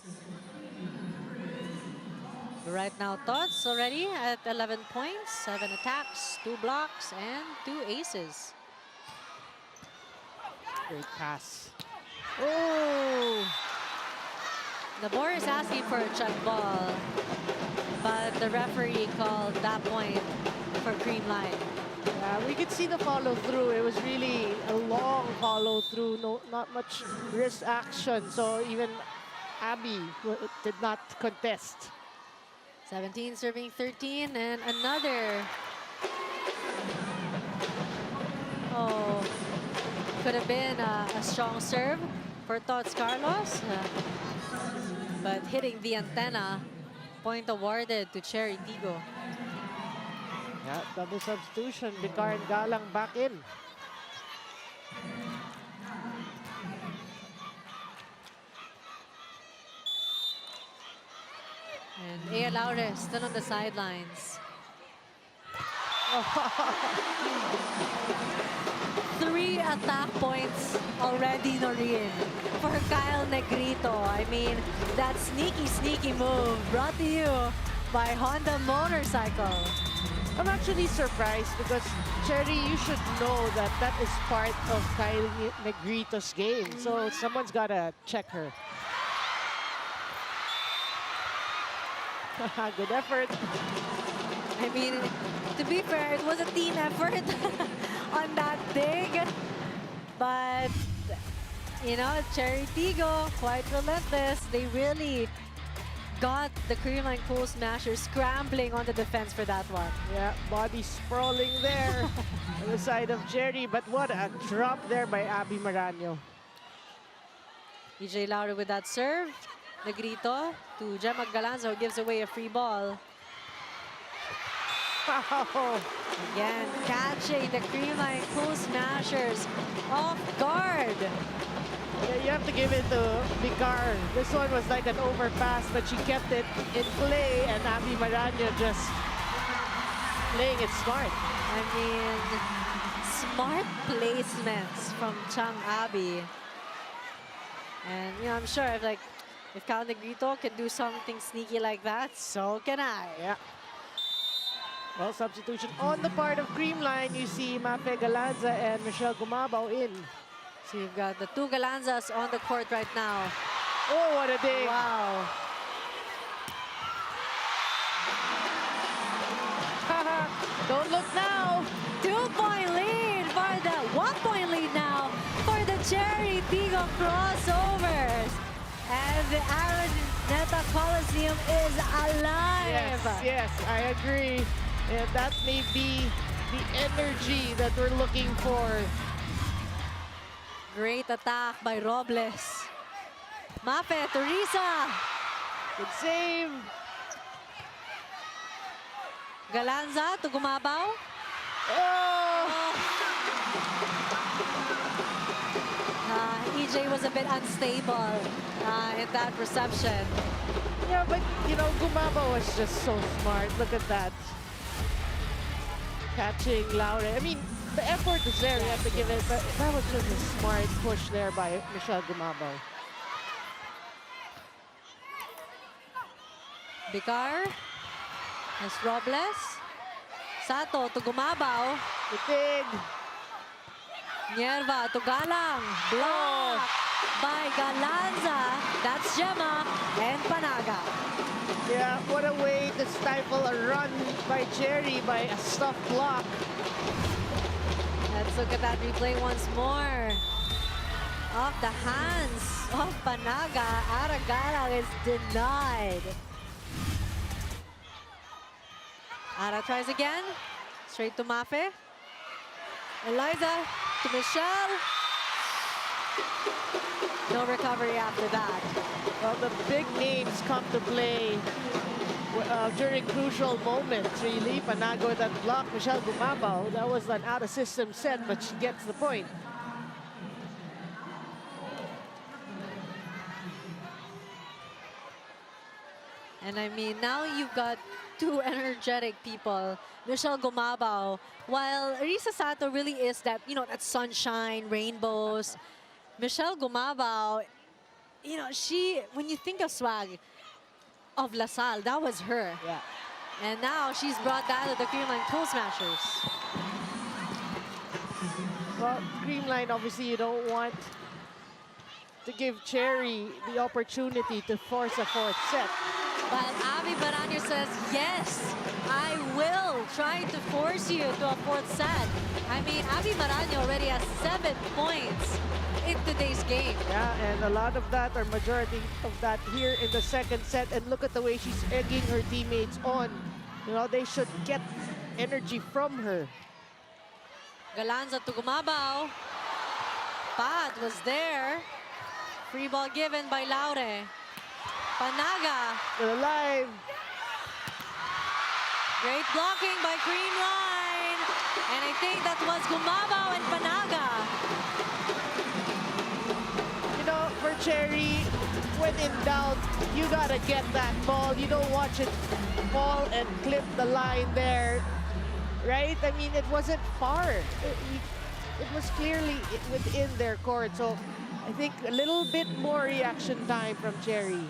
Right now, Tots already at 11 points, 7 attacks, 2 blocks, and 2 aces. Great pass. Oh! The board is asking for a check ball, but the referee called that point for Creamline. We could see the follow-through. It was really a long follow-through, not much wrist action. So even Abby did not contest. 17 serving 13, and another. Oh, could have been a strong serve for Tots Carlos, but hitting the antenna. Point awarded to Chery Tiggo. Yeah, double substitution. Vicar and Galang back in. And Ea Laure still on the sidelines. attack points already, Noreen, for Kyle Negrito. I mean, that sneaky move brought to you by Honda Motorcycle. I'm actually surprised because, Chery, you should know that that is part of Kyle Negrito's game. So someone's got to check her. Good effort. I mean, to be fair, it was a team effort on that dig. But, you know, Chery Tiggo, quite relentless. They really got the Creamline Cool Smasher scrambling on the defense for that one. Yeah, body sprawling there on the side of Chery. But what a drop there by Abby Marano. EJ Laura with that serve. Negrito to Gemma Galanza, who gives away a free ball. Wow. Again, catching the Creamline Cool Smashers off guard. Yeah, you have to give it to Vicar. This one was like an overpass, but she kept it in play, and Abby Marano just playing it smart. I mean, smart placements from Chang Abby. And, you know, I'm sure if Kyle Negrito can do something sneaky like that, so can I. Yeah. Well, substitution on the part of Creamline. You see Mafe Galanza and Michelle Gumabao in. So you've got the two Galanzas on the court right now. Oh, what a dig. Wow. Don't look now. 2-point lead for the 1-point lead now for the Chery Tiggo crossovers. And the Araneta Coliseum is alive. Yes, I agree. And that may be the energy that we're looking for. Great attack by Robles. Mafe, Teresa. Good save. Galanza to Gumabao. Oh! EJ was a bit unstable in that reception. Yeah, but, you know, Gumabao was just so smart. Look at that. Catching Laure. I mean, the effort is there, you have to give it, but that was just a smart push there by Michelle Gumabao. Vicar. Has Robles. Sato to Gumabao. The dig. Nierva to Galang. Block by Galanza. That's Gemma and Panaga. Yeah, what a way to stifle a run by Chery by a stuffed block. Let's look at that replay once more. Off the hands of Panaga. Aragalang is denied. Ara tries again. Straight to Mafe. Eliza to Michelle. No recovery after that. Well, the big names come to play during crucial moments, really. Panaga with that block, Michelle Gumabao. That was an out-of-system set, but she gets the point. And I mean, now you've got two energetic people. Michelle Gumabao, while Risa Sato really is that, you know, that sunshine, rainbows. Michelle Gumabao, you know, when you think of swag of LaSalle, that was her. Yeah. And now she's brought that to the Creamline Cool Smashers. Well, Creamline, obviously, you don't want to give Chery the opportunity to force a fourth set. But Abby Baranyo says, yes, I will try to force you to a fourth set. I mean, Abby Baranyo already has 7 points in today's game. Yeah, and a lot of that, or majority of that here in the second set. And look at the way she's egging her teammates on. You know, they should get energy from her. Galanza to Gumabao. Pat was there. Free ball given by Laure. Panaga. They're alive. Great blocking by Creamline. And I think that was Gumabao and Panaga. You know, for Chery, when in doubt, you gotta get that ball. You don't watch it fall and clip the line there, right? I mean, it wasn't far. it was clearly within their court. So I think a little bit more reaction time from Chery.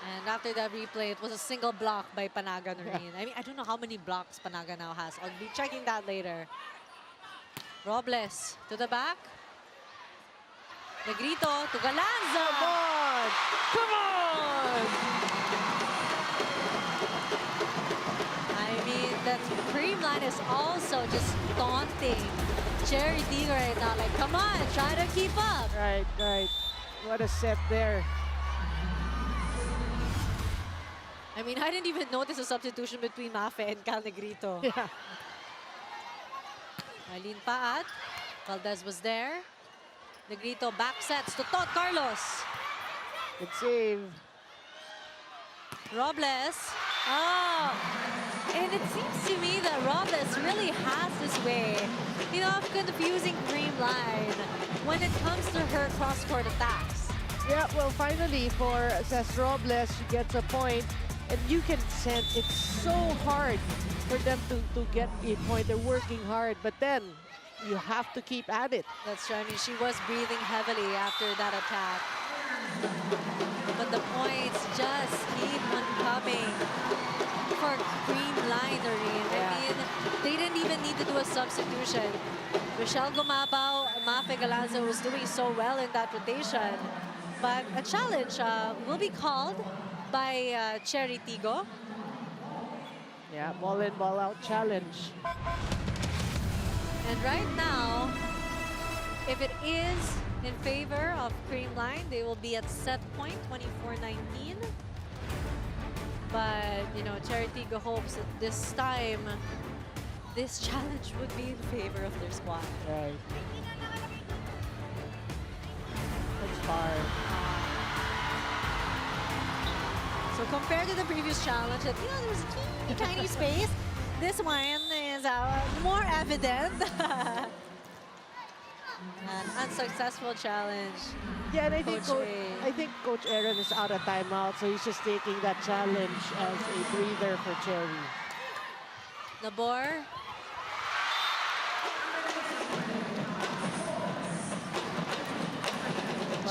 And after that replay, it was a single block by Panaga Noreen. I mean, I don't know how many blocks Panaga now has. I'll be checking that later. Robles to the back. Negrito to Galanza. Come on! Come on! I mean, that Creamline is also just taunting Chery Tiggo right now. Like, come on, try to keep up. Right, right. What a set there. I mean, I didn't even notice a substitution between Mafe and Cal Negrito. Yeah. Eileen Paat. Valdez was there. Negrito back sets to Todd Carlos. Good save. Robles. Oh, and it seems to me that Robles really has this way, you know, of confusing Creamline when it comes to her cross-court attacks. Yeah, well, finally for Cesc Robles, she gets a point. And you can sense it's so hard for them to get a point. They're working hard, but then you have to keep at it. That's true. I mean, she was breathing heavily after that attack. But the points just keep on coming for Creamline. Yeah. I mean, they didn't even need to do a substitution. Rochelle Gumabao, Mafe Galanza was doing so well in that rotation. But a challenge will be called by Chery Tiggo. Yeah, ball in, ball out challenge. And right now, if it is in favor of Creamline, they will be at set point 24-19. But, you know, Chery Tiggo hopes that this time, this challenge would be in favor of their squad. Right. That's far. So compared to the previous challenge, that, you know, there was a teeny tiny space. This one is more evident. An unsuccessful challenge. Yeah, and I think Coach A. I think Coach Aaron is out of timeout, so he's just taking that challenge as a breather for Chery. Nabor.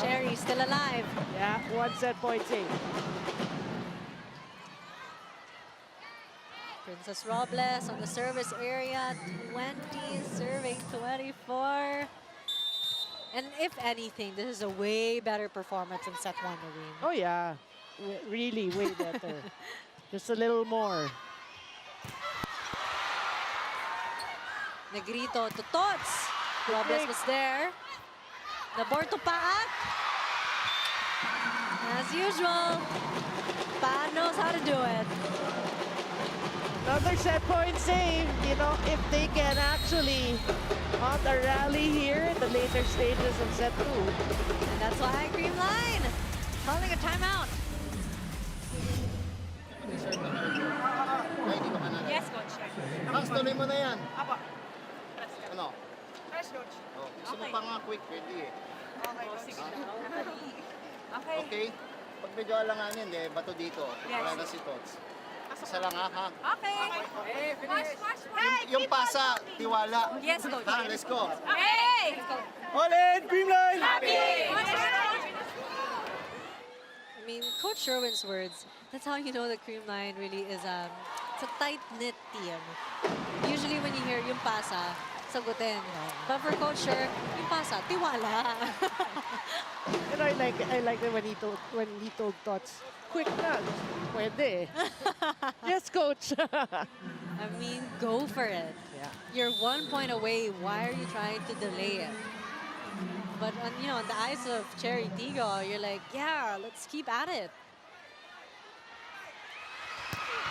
Chery still alive. Yeah, one set point save. Princess Robles on the service area, 20, serving 24. And if anything, this is a way better performance in set one, Noreen. Oh yeah, really way better. Just a little more. Negrito to Tots. Robles was there. Nabor to Paat. As usual, Paat knows how to do it. Another set point save. You know, if they can actually mount a rally here in the later stages of set two. And that's why Creamline calling a timeout. Ay, di ba ka na? Yes, coach. Max, tuloy mo na yan. Apo. Ano? Fresh, coach. Oh, gusto mo pa nga quick, pwede eh. Okay, coach. Okay. Okay? Pag medyo alanganin, bato dito. Yes. Wala na si Tots. Isa lang ha. Okay. Hey, finish. Yung pasa, tiwala. Yes, coach. Ha, let's go. Hey! All in, Creamline! I mean, Coach Sherwin's words, that's how you know the Creamline really is it's a tight-knit team. Usually when you hear yung pasa, sagutin. But for Coach Sher, yung pasa, tiwala. And I like it when he told Tots, quick na, pwede. Yes, coach. I mean, go for it. Yeah. You're 1 point away. Why are you trying to delay it? But you know, in the eyes of Chery Tiggo, you're like, yeah, let's keep at it.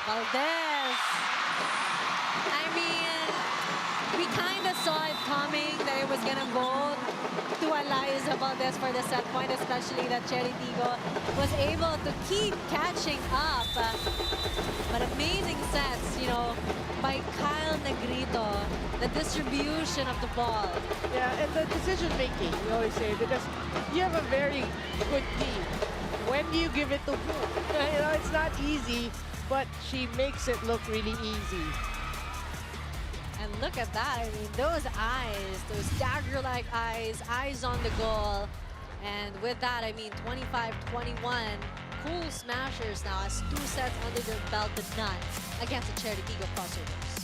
Valdez. I mean, we kind of saw it coming that it was gonna go to Eliza Valdez for the set point, especially that Chery Tiggo was able to keep catching up. But amazing sets, you know, by Kyle Negrito, the distribution of the ball. Yeah, and the decision making, we always say, because you have a very good team. When do you give it to who? You know, it's not easy, but she makes it look really easy. And And look at that. I mean, those eyes, those dagger-like eyes, eyes on the goal. And with that, I mean, 25-21. Cool Smashers now has 2 sets under their belt, but none against the Chery Tiggo crossovers.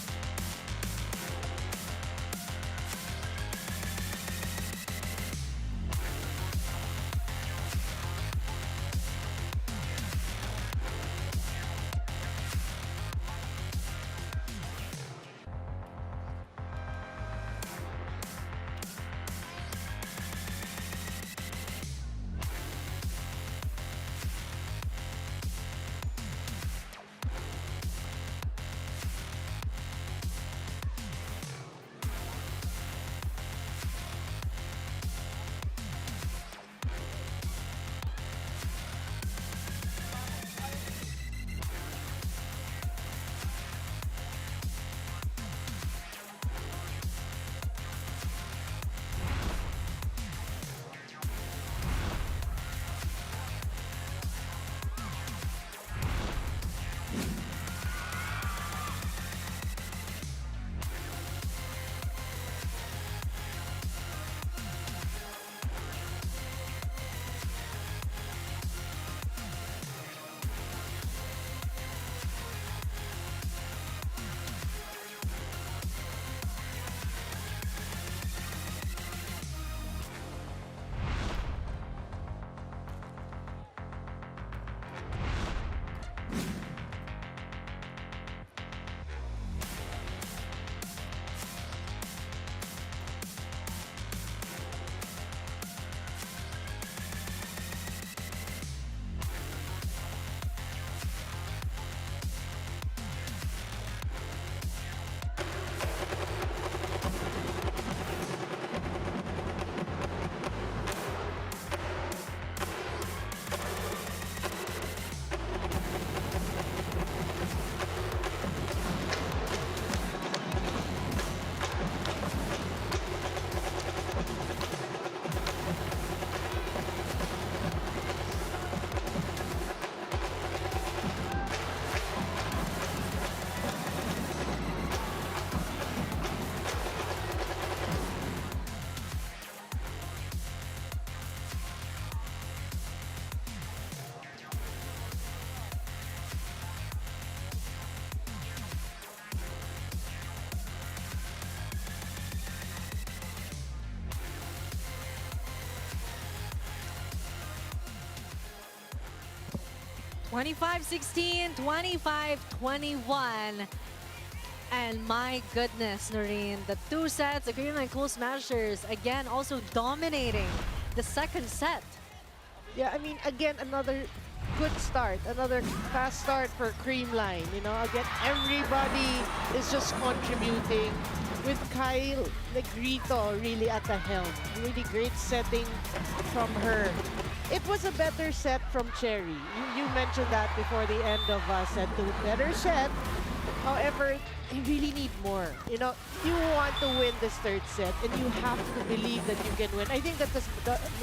(25-16, 25-21). And my goodness, Noreen, the 2 sets, the Creamline Cool Smashers, again, also dominating the second set. Yeah, I mean, again, another good start, another fast start for Creamline. You know, again, everybody is just contributing with Kyle Negrito really at the helm. Really great setting from her. It was a better set from Chery. You mentioned that before the end of set 2. Better set. However, you really need more. You know, you want to win this third set and you have to believe that you can win. I think that the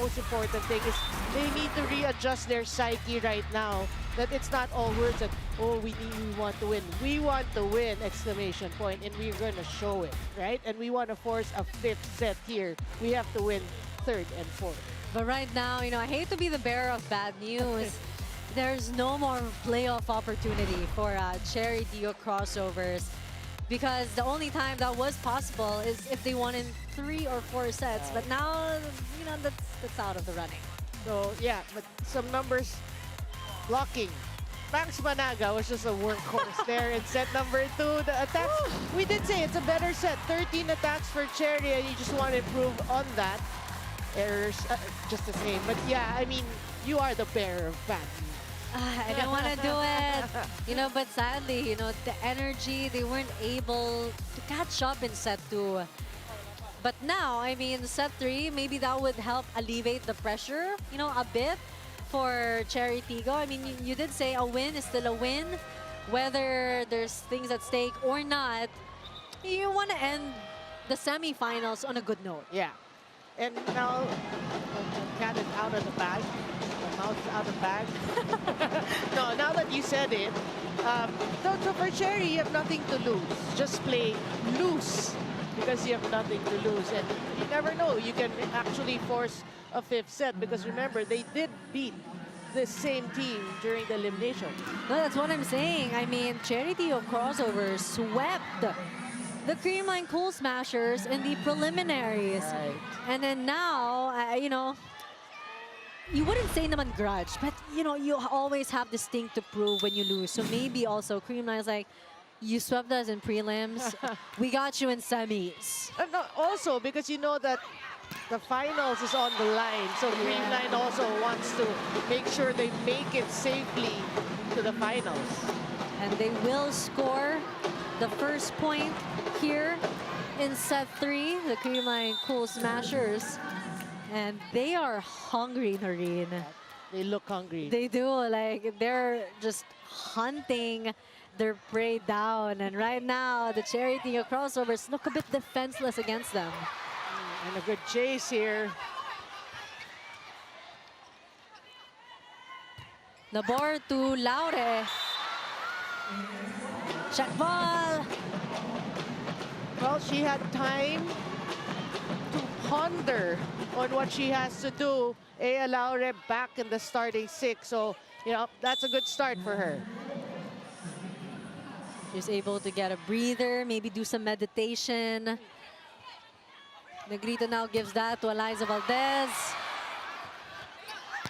most important thing is they need to readjust their psyche right now. That it's not all words that, oh, we want to win. We want to win, exclamation point, and we're going to show it, right? And we want to force a 5th set here. We have to win 3rd and 4th. But right now, you know, I hate to be the bearer of bad news. There's no more playoff opportunity for Chery Tiggo crossovers, because the only time that was possible is if they won in 3 or 4 sets. But now, you know, that's out of the running. So, yeah, but some numbers. Blocking. Max Managa was just a workhorse there in set number 2. The attacks, we did say it's a better set. 13 attacks for Chery, and you just want to improve on that. Errors, just the same. But yeah, I mean, you are the bearer of bad news. I don't want to do it. You know, but sadly, you know, the energy, they weren't able to catch up in set 2. But now, I mean, set 3, maybe that would help alleviate the pressure, you know, a bit for Chery Tiggo. I mean, you did say a win is still a win. Whether there's things at stake or not, you want to end the semifinals on a good note. Yeah. And now, the cat is out of the bag. mouth out of bag. No, now that you said it, so for Chery, you have nothing to lose. Just play loose because you have nothing to lose. And you never know, you can actually force a fifth set because remember, they did beat the same team during the elimination. Well, that's what I'm saying. I mean, Chery Tiggo crossover swept the Creamline Cool Smashers in the preliminaries. Right. And then now, you know, you wouldn't say naman grudge, but you know, you always have this thing to prove when you lose. So maybe also Creamline's like, you swept us in prelims, we got you in semis. No, also because you know that the finals is on the line. So Creamline also wants to make sure they make it safely to the finals. And they will score the first point here in set 3, the Creamline Cool Smashers. And they are hungry, Noreen. They look hungry. They do, like they're just hunting their prey down. And right now, the Chery Tiggo crossovers look a bit defenseless against them. And a good chase here. The board to Laure. Check ball. Well, she had time to ponder on what she has to do. Ea Laure back in the starting 6. So, you know, that's a good start for her. She's able to get a breather, maybe do some meditation. Negrito now gives that to Eliza Valdez.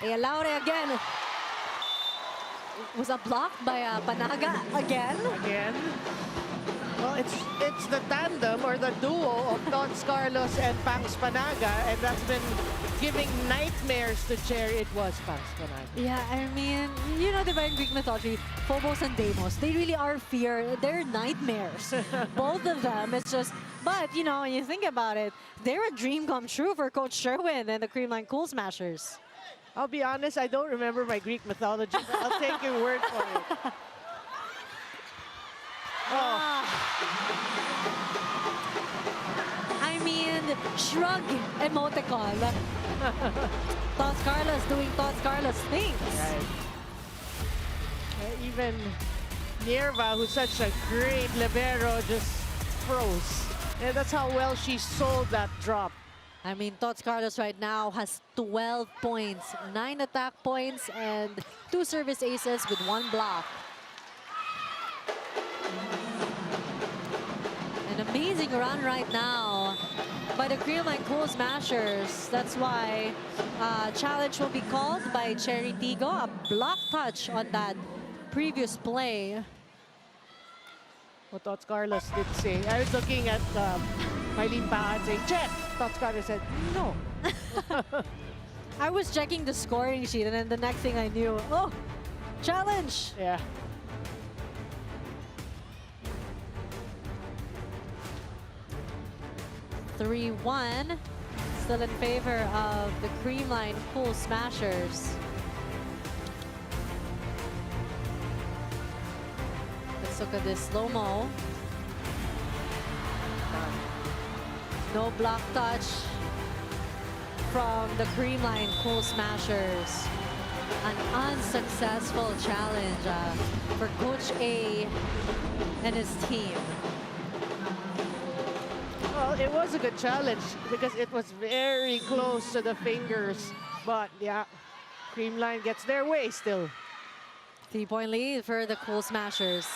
Ea Laure again. Was a block by Panaga again. Again. Well, it's the tandem or the duo of Tots Carlos and Pangs Panaga, and that's been giving nightmares to Chery. It was Pangs Panaga. Yeah, I mean, you know, diba in Greek mythology, Phobos and Deimos, they really are fear. They're nightmares. Both of them. It's just, but, you know, when you think about it, they're a dream come true for Coach Sherwin and the Creamline Cool Smashers. I'll be honest, I don't remember my Greek mythology, but I'll take your word for it. Oh. I mean, shrug emoticon. Tots Carlos doing Tots Carlos things. Right. Even Nierva, who's such a great libero, just froze. And that's how well she sold that drop. I mean, Tots Carlos right now has 12 points, 9 attack points, and 2 service aces with 1 block. An amazing run right now by the Creamline Cool Smashers. That's why challenge will be called by Chery Tiggo. A block touch on that previous play. What Tots Carlos did say. I was looking at Mylene Paan saying, check! Tots Carlos said, no. I was checking the scoring sheet, and then the next thing I knew, oh, challenge! Yeah. (3-1), still in favor of the Creamline Cool Smashers. Let's look at this slow-mo. No block touch from the Creamline Cool Smashers. An unsuccessful challenge for Coach A and his team. Well, it was a good challenge because it was very close to the fingers. But yeah, Creamline gets their way still. 3-point lead for the Cool Smashers.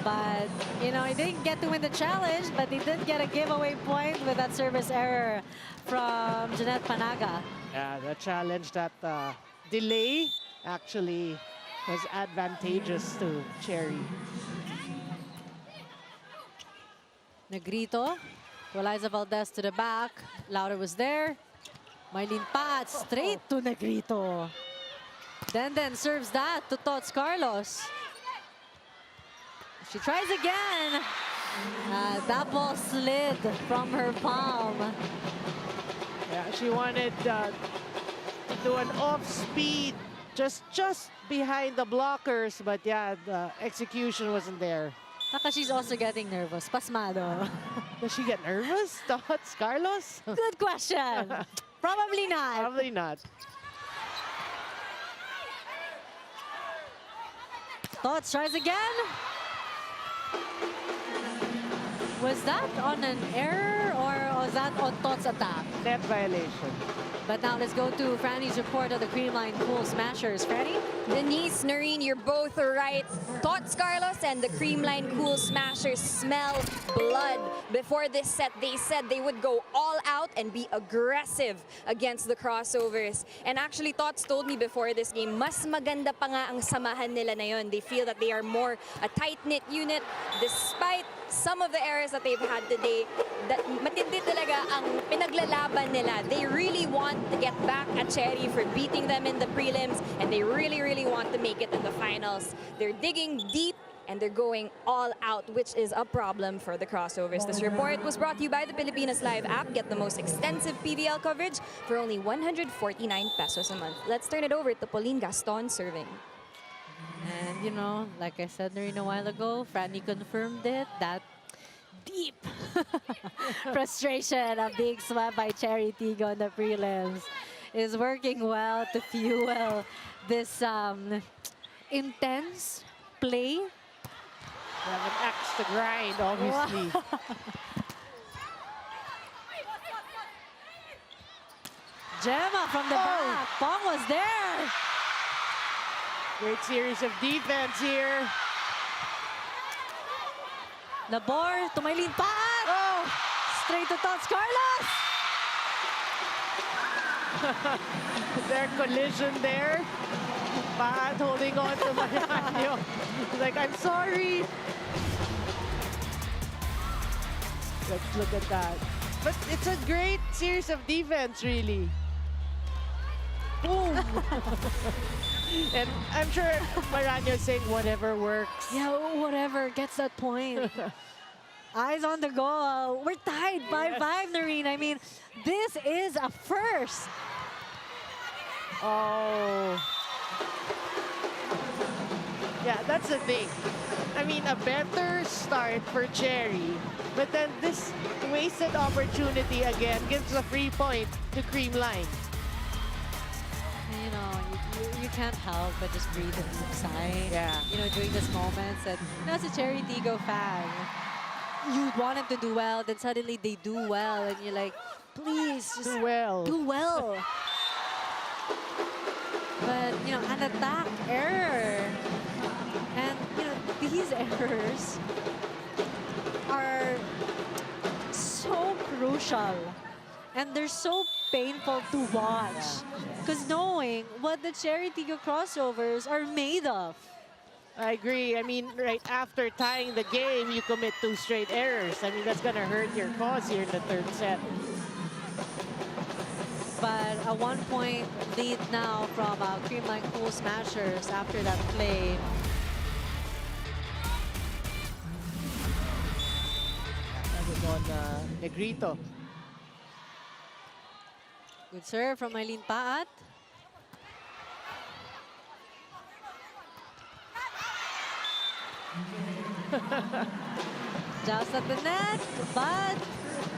But, you know, he didn't get to win the challenge, but he did get a giveaway point with that service error from Jeanette Panaga. Yeah, the challenge, that delay actually was advantageous to Chery. Negrito to Eliza Valdez to the back. Laura was there. Mylene Pat straight to Negrito. Then serves that to Tots Carlos. She tries again. That ball slid from her palm. Yeah, she wanted to do an off-speed, just behind the blockers, but yeah, the execution wasn't there. Baka she's also getting nervous. Pasmado. Does she get nervous, Tots Carlos? Good question. Probably not. Probably not. Thoughts tries again. Was that on an error or was that on Thoughts' attack? Net violation. But now let's go to Franny's report of the Creamline Pool Smashers. Franny? Denise, Noreen, you're both right. Tots Carlos and the Creamline Cool Smashers smell blood. Before this set, they said they would go all out and be aggressive against the crossovers. And actually, Tots told me before this game, mas maganda pa nga ang samahan nila na yun. They feel that they are more a tight-knit unit despite some of the errors that they've had today. That matindi talaga ang pinaglalaban nila. They really want to get back at Chery for beating them in the prelims, and they really, really want to make it in the finals. They're digging deep and they're going all out, which is a problem for the crossovers. This report was brought to you by the Pilipinas Live app. Get the most extensive PVL coverage for only 149 pesos a month. Let's turn it over to Pauline Gaston serving. And you know, like I said a while ago, Franny confirmed it, that deep frustration of being swept by Chery Tiggo in the prelims is working well to fuel this intense play. They have an axe to grind, obviously. Gemma from the back. Pong was there. Great series of defense here. Labor, tumaylin pa. Oh! Straight to Tots Carlos. Their collision there. Paat holding on to Mariano. He's like, I'm sorry. Let's look at that. But it's a great series of defense, really. Boom! And I'm sure Mariano's saying whatever works. Yeah, whatever, gets that point. Eyes on the goal. We're tied 5-5, Noreen. I mean, this is a first. Oh. Yeah, that's the thing. I mean, a better start for Chery, but then this wasted opportunity again gives a free point to Creamline. You know, you can't help but just breathe a deep sigh. Yeah. You know, during these moments. And as a Chery Tiggo fan, you want them to do well, then suddenly they do well, and you're like, please, just Do well. do well. But, you know, an attack error. And, you know, these errors are so crucial. And they're so painful to watch. Because knowing what the Chery Tiggo crossovers are made of. I agree. I mean, right after tying the game, you commit 2 straight errors. I mean, that's going to hurt your cause here in the 3rd set. But a 1-point lead now from Creamline Cool Smashers after that play. That was on Negrito. Good serve from Eileen Paat. Just at the net, but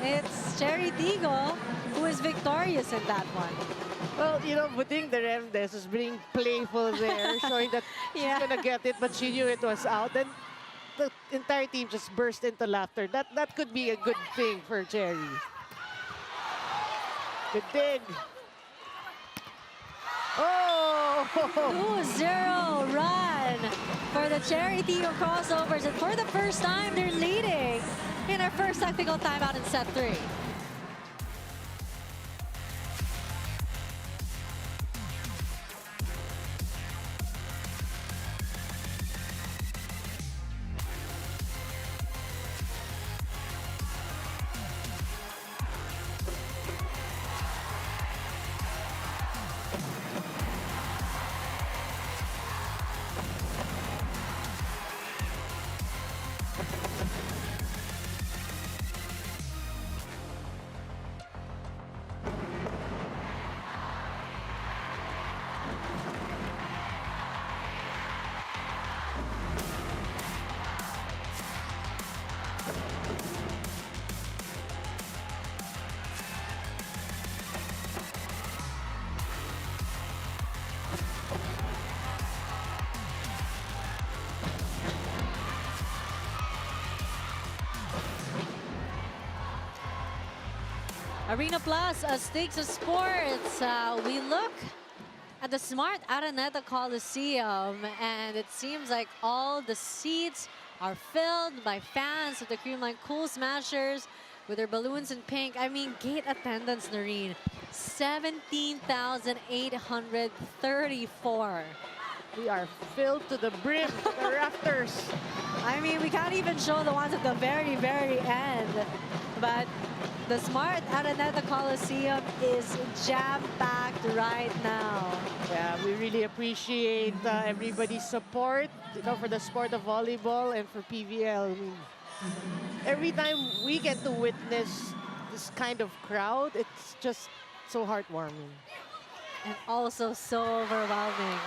it's Chery Tiggo who is victorious in that one. Well, you know, Buding the Remdes was being playful there, showing that Yeah. she's gonna get it, but she knew it was out. And the entire team just burst into laughter. That could be a good thing for Chery. Good dig. Oh! 2-0 run for the Chery Tiggo crossovers. And for the first time, they're leading in their first technical timeout in set 3. Arena Plus, Stakes of Sports. We look at the Smart Araneta Coliseum, and it seems like all the seats are filled by fans of the Creamline Cool Smashers with their balloons in pink. I mean, gate attendance, Noreen, 17,834. We are filled to the brim, the rafters. I mean, we can't even show the ones at the very, very end. But the Smart Araneta Coliseum is jam-packed right now. Yeah, we really appreciate everybody's support, for the sport of volleyball and for PVL. I mean, every time we get to witness this kind of crowd, it's just so heartwarming. And also so overwhelming.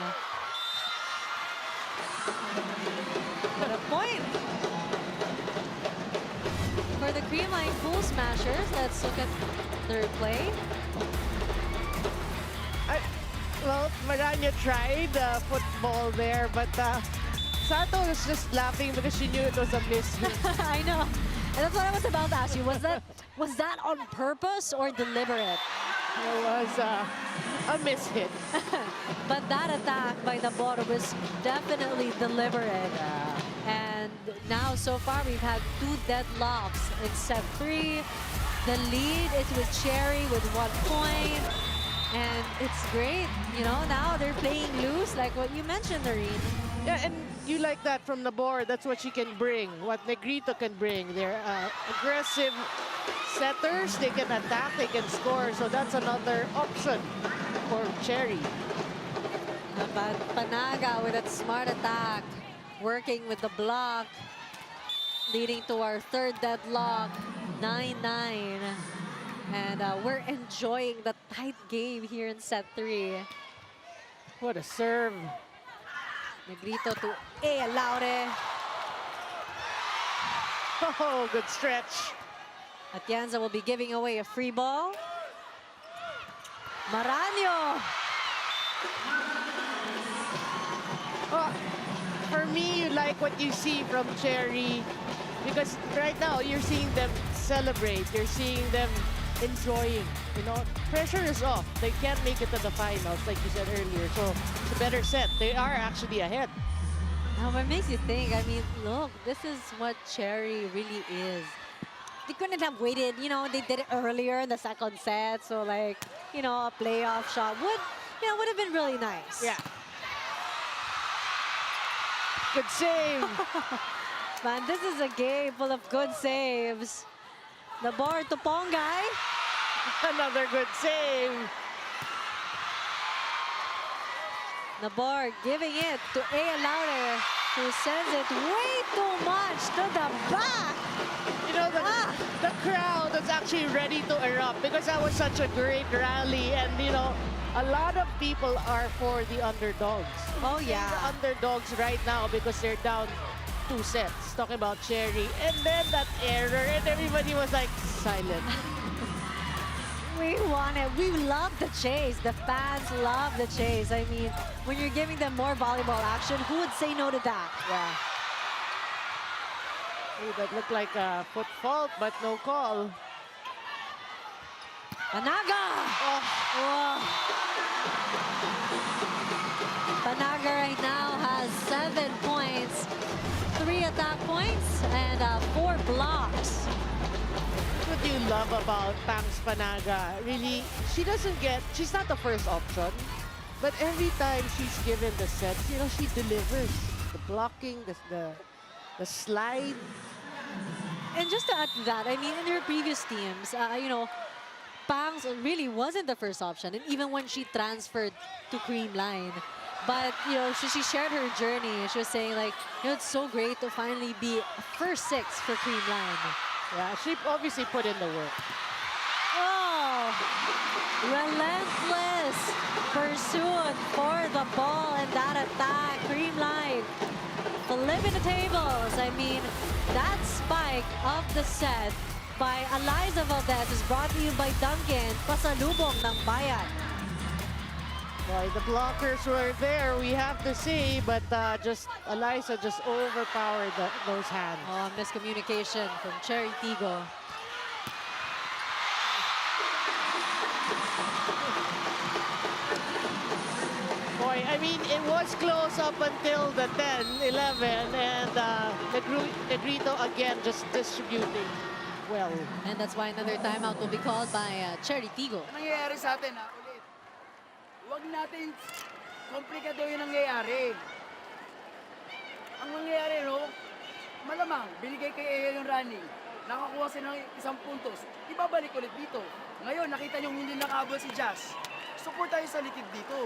But a point for the Creamline Cool Smashers. Let's look at their play. Well, Maranya tried football there, but Sato was just laughing because she knew it was a miss. I know. And that's what I was about to ask you. Was that on purpose or deliberate? It was a mishit. But that attack by the ball was definitely deliberate. And now, so far, we've had 2 deadlocks in set 3. The lead is with Chery with 1 point. And it's great. You know, now they're playing loose, like what you mentioned, Noreen. Yeah, and you like that from the board. That's what she can bring, what Negrito can bring. They're aggressive setters. They can attack, they can score. So that's another option for Chery. But Panaga with that smart attack, working with the block, leading to our 3rd deadlock, 9-9. And we're enjoying the tight game here in set 3. What a serve. Negrito to A. Laure. Oh, good stretch. Atienza will be giving away a free ball. Maranyo. Oh, for me, you like what you see from Chery, because right now you're seeing them celebrate. You're seeing them enjoying. You know, pressure is off. They can't make it to the finals, like you said earlier. So it's a better set. They are actually ahead. Now, what makes you think? I mean, look, this is what Chery really is. They couldn't have waited. You know, they did it earlier in the 2nd set. So, like, you know, a playoff shot would have been really nice. Yeah. Good save. Man, this is a game full of good saves. The board to Pongay. Another good save. The board giving it to A. Laure, who sends it way too much to the back. You know, the crowd is actually ready to erupt because that was such a great rally. And, you know, a lot of people are for the underdogs. Oh, yeah. The underdogs right now because they're down 2 sets. Talking about Chery. And then that error. And everybody was like silent. We want it. We love the chase. The fans love the chase. I mean, when you're giving them more volleyball action, who would say no to that? Yeah. Ooh, that looked like a foot fault, but no call. Panaga! Oh. Panaga right now has 7 points, 3 attack points, and 4 blocks. What do you love about Pangs Panaga? Really, she's not the first option, but every time she's given the set, you know, she delivers. The blocking, the slide. And just to add to that, I mean, in her previous teams, you know, Pangs really wasn't the first option, and even when she transferred to Creamline. But, you know, she shared her journey. She was saying, like, you know, it's so great to finally be a first 6 for Creamline. Yeah, she obviously put in the work. Oh, relentless pursuit for the ball and that attack. Creamline flipping the tables. I mean, that spike of the set by Eliza Valdez is brought to you by Duncan, pasalubong ng bayan. Boy, the blockers were there, we have to say, but Eliza just overpowered those hands. Oh, miscommunication from Chery Tiggo. mean, it was close up until the 10, 11, and Negrito again just distributing well. And that's why another timeout will be called by Chery Tiggo. Ang nangyayari sa atin, ha, ulit. Huwag natin komplikado yung nangyayari. Ang nangyayari, no, malamang, binigay kay Ea yung running. Nakakuha sila ng isang puntos. Ibabalik ulit dito. Ngayon, nakita nyo hindi nakahabol si Jazz. Support tayo sa likid dito.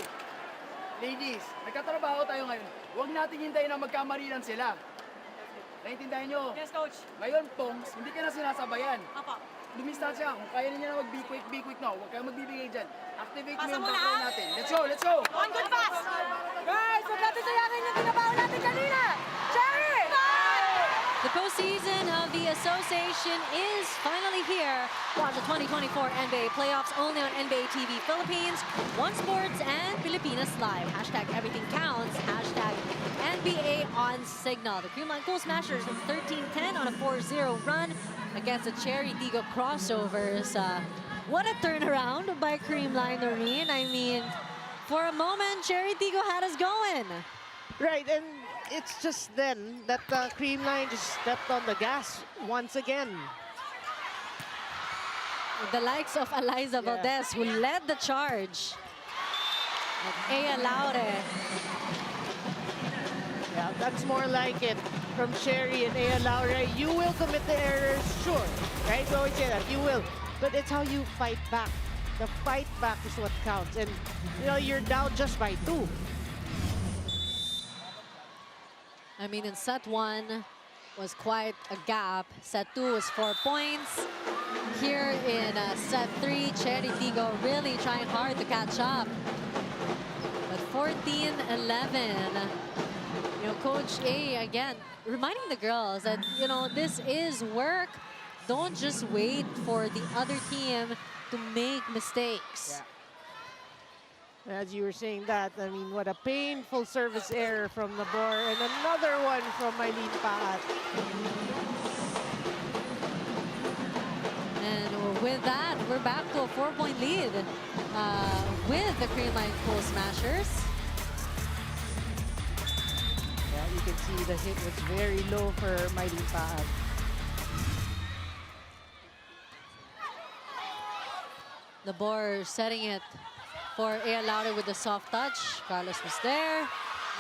Ladies, nagkatrabaho tayo ngayon. Huwag natin hintayin na magkamarilan sila. Naintindihan nyo? Yes, coach. Ngayon, Pongs, hindi ka na sinasabayan. Apa. Dumistansya. Kung kaya ninyo na mag-be quick na, huwag kayong magbibigay dyan. Activate Pasa mo yung mo na, backline ah. natin. Let's go, let's go! One good pass. Guys, huwag natin sayangin yung ginabaho natin kanina. Chery! The postseason of the association is finally here. Watch the 2024 NBA playoffs only on NBA TV Philippines, One Sports, and Pilipinas Live. Hashtag everything counts. Hashtag NBA on Signal. The Creamline Cool Smashers in 13-10 on a 4-0 run against the Chery Tiggo crossovers. What a turnaround by Creamline, Noreen. I mean, for a moment, Chery Tiggo had us going. Right, and it's just then that Creamline just stepped on the gas once again. The likes of Eliza Valdez, who led the charge. And Ea Laure. Yeah, that's more like it from Chery and Ea Laure. You will commit the errors, sure, right? We always say that, you will. But it's how you fight back. The fight back is what counts. And, you know, you're down just by 2. I mean, in set 1 was quite a gap. Set 2 was 4 points. Here in set 3, Chery Tiggo really trying hard to catch up. But 14-11. You know, Coach A, again, reminding the girls that, you know, this is work. Don't just wait for the other team to make mistakes. Yeah. As you were saying that, I mean, what a painful service error from Nabor, and another one from Mylene Paat. And with that, we're back to a 4-point lead with the Creamline Cool Smashers. Yeah, you can see the hit was very low for Mylene Paat. The Boer setting it for Ea Laure with the soft touch. Carlos was there.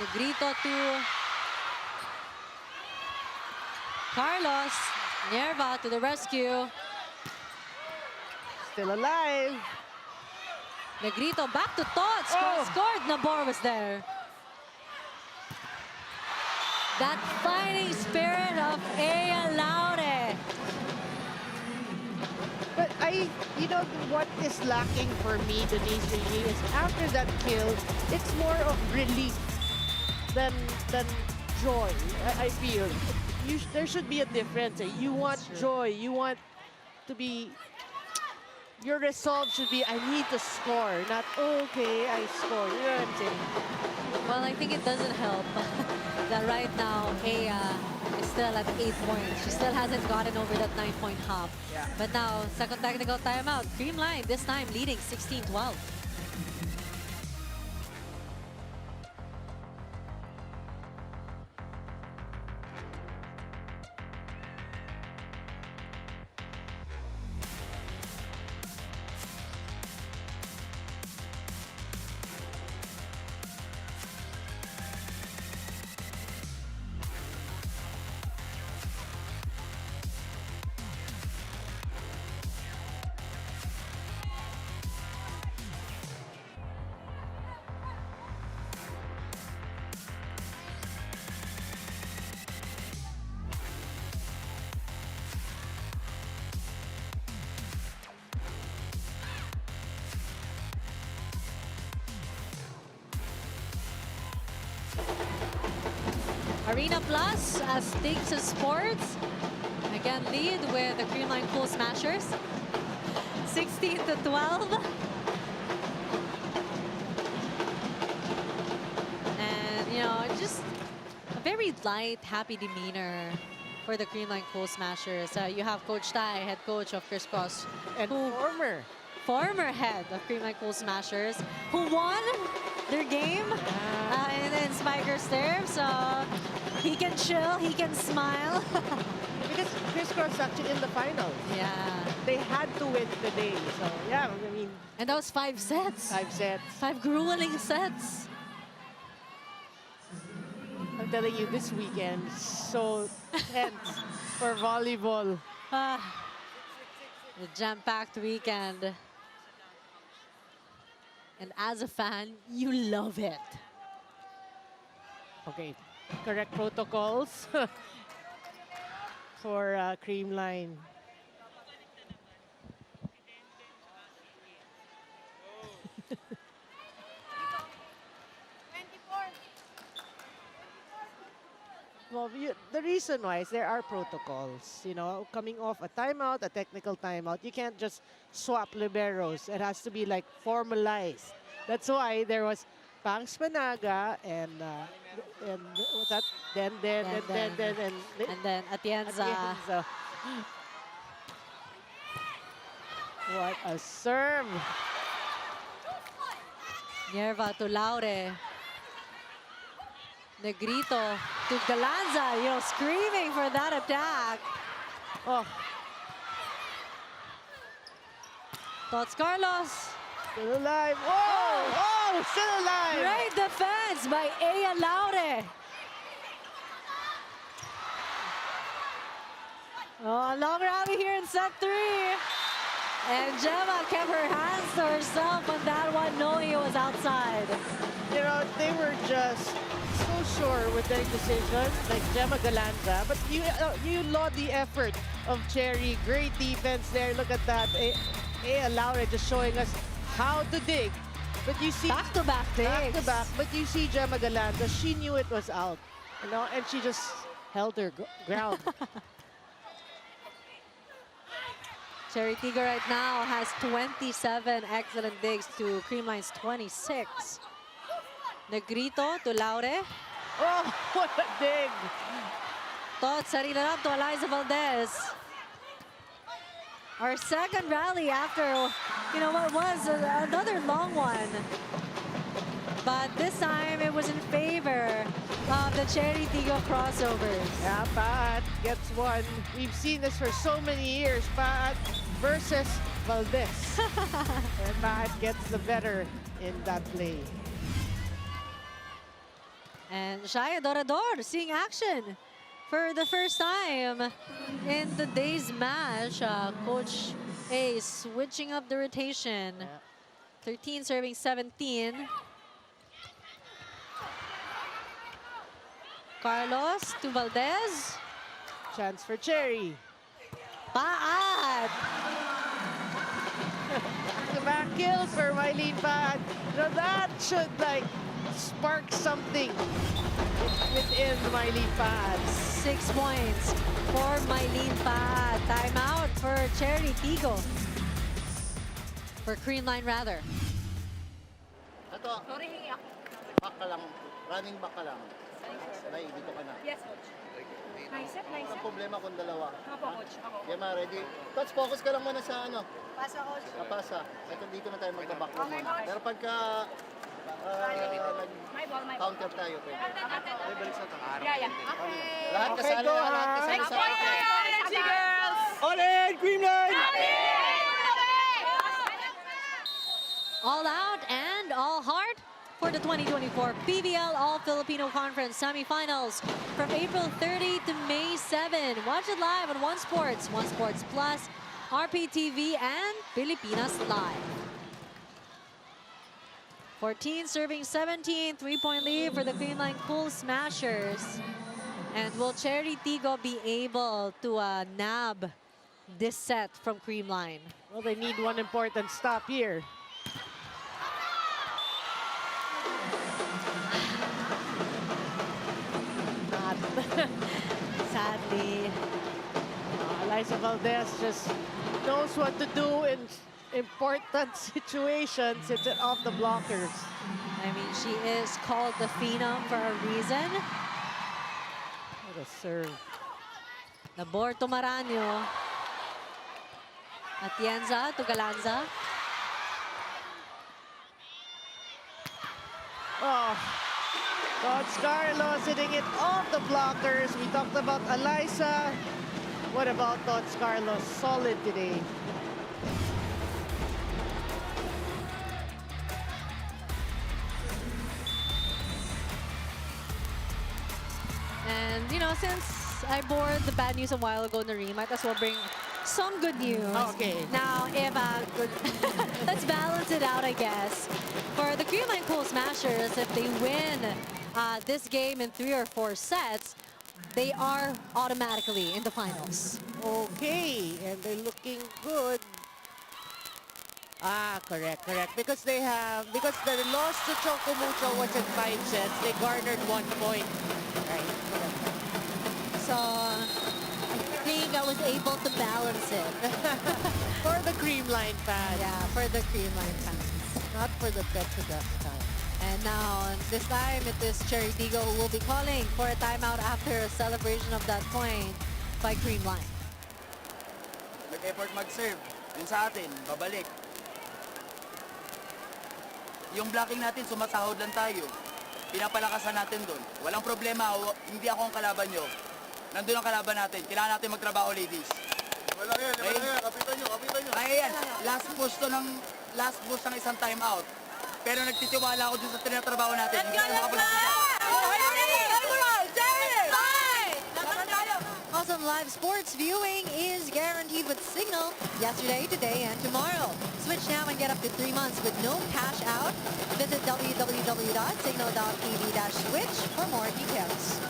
Negrito to Carlos. Nierva to the rescue. Still alive. Negrito back to Tots. Oh. Scored. Nabor was there. That fighting spirit of Ea Laure. But you know, what is lacking for me, Denise, really, is after that kill, it's more of relief than joy, I feel. There should be a difference. You want joy, you want to be, your resolve should be, I need to score, not, okay, I scored. You know what I'm saying? Well, I think it doesn't help that right now Ea is still at 8 points. She still hasn't gotten over that 9-point hump. Yeah. But now, second technical timeout. Creamline this time leading 16-12. Arena Plus as Stakes of Sports again lead with the Creamline Cool Smashers 16-12. And you know, just a very light, happy demeanor for the Creamline Cool Smashers. You have Coach Tai, head coach of Crisscross, And who former former head of Creamline Cool Smashers, who won their game in Spiker's terms. So he can chill, he can smile. Because Chris Cross actually in the finals. Yeah. They had to win today. So, yeah, I mean, And that was 5 sets. 5 sets. 5 grueling sets. I'm telling you, this weekend, so tense for volleyball. The jam-packed weekend. And as a fan, you love it. Okay, correct protocols for Creamline. Well, the reason why is there are protocols. You know, coming off a timeout, a technical timeout, you can't just swap liberos. It has to be like formalized. That's why there was Pangs Panaga and what's that? Then And then Atienza. Atienza. What a serve! Nierva to Laure. Negrito to Galanza, you know, screaming for that attack. Oh, Tots Carlos. still alive. Whoa! Oh, still alive! Great defense by Ea Laure. Oh, a long rally here in set 3. And Gemma kept her hands to herself on that one, knowing it was outside. You know, they were just so sure with their decision, like Gemma Galanza. But you laud the effort of Chery. Great defense there. Look at that. Laura just showing us how to dig. But you see, Back-to-back digs. back-to-back. But you see Gemma Galanza, she knew it was out. You know, and she just held her ground. Chery Tiggo right now has 27 excellent digs to Creamline's 26. Negrito to Laure. Oh, what a dig! Tots setting it up to Eliza Valdez. Our second rally after, you know, what was another long one. But this time it was in favor of the Chery Tiggo crossovers. Yeah, Pat gets one. We've seen this for so many years. Pat versus Valdez. And Pat gets the better in that play. And Shaya Dorador seeing action for the first time in the day's match. Coach A switching up the rotation. Yeah. 13 serving 17. Carlos to Valdez. Chance for Chery. Paad. The back kill for Mylene Pat. Now that should like spark something within Mylene Pat. 6 points for Mylene Paad. Timeout for Chery Tiggo. For Creamline rather. Ito, back ka lang, running back ka lang. Sabay, dito ka na. Yes, coach. Nice set, nice set. Ang problema kung dalawa. Ako, coach. Ako. Gemma, ready? Coach, focus ka lang muna sa ano. Pasa, coach. Kapasa. Ito dito na tayo magka-back mo Okay, muna. coach. Pero pagka My ball, my ball. counter tayo, pwede. Ay, balik sa to. Yeah, yeah. Okay. Lahat Okay, kasali, go, lahat ha? kasali Next sa point, Orange girls! All in, Creamline! All out and all heart for the 2024 Pvl All-Filipino Conference semifinals from April 30 to May 7. Watch it live on One Sports, One Sports Plus, RPTV, and Pilipinas Live. 14 serving 17, 3-point lead for the Creamline Cool Smashers. And will Chery Tiggo be able to nab this set from Creamline? Well, they need one important stop here. Not. Sadly. Eliza Valdez just knows what to do in important situations. It's off the blockers. I mean, she is called the Phenom for a reason. What a serve. Nabor to Maranyo. Atienza to Galanza. Oh, Coach Carlos hitting it off the blockers. We talked about Eliza. What about Coach Carlos? Solid today. And, you know, since I bore the bad news a while ago, Nari, might as well bring some good news. Okay. Now, if let's balance it out, I guess. For the Creamline Cool Smashers, if they win this game in 3 or 4 sets, they are automatically in the finals. Okay, and they're looking good. Ah, correct. Because the loss to Chocomucho was in 5 sets. They garnered 1 point. Right. So, I think I was able to balance it. For the Creamline fans. Yeah, for the Creamline fans. Not for the Petrogas fans. And now, this time, it is Chery Tiggo who will be calling for a timeout after a celebration of that point by Creamline. Nag-effort mag-serve. Yun sa atin, babalik. Yung blocking natin, sumasahod lang tayo. Pinapalakasan natin doon. Walang problema, hindi ako ang kalaban nyo. Nandun ang kalaban natin. Kailangan natin magtrabaho, ladies. Wala yan. Kapitan nyo. Kaya yan, last push ng isang timeout. Pero nagtitiwala ako dun sa tinatrabaho natin. Hindi na makapag-usap. Awesome live sports viewing is guaranteed with Signal yesterday, today, and tomorrow. Switch now and get up to 3 months with no cash out. Visit www.signal.tv/switch for more details.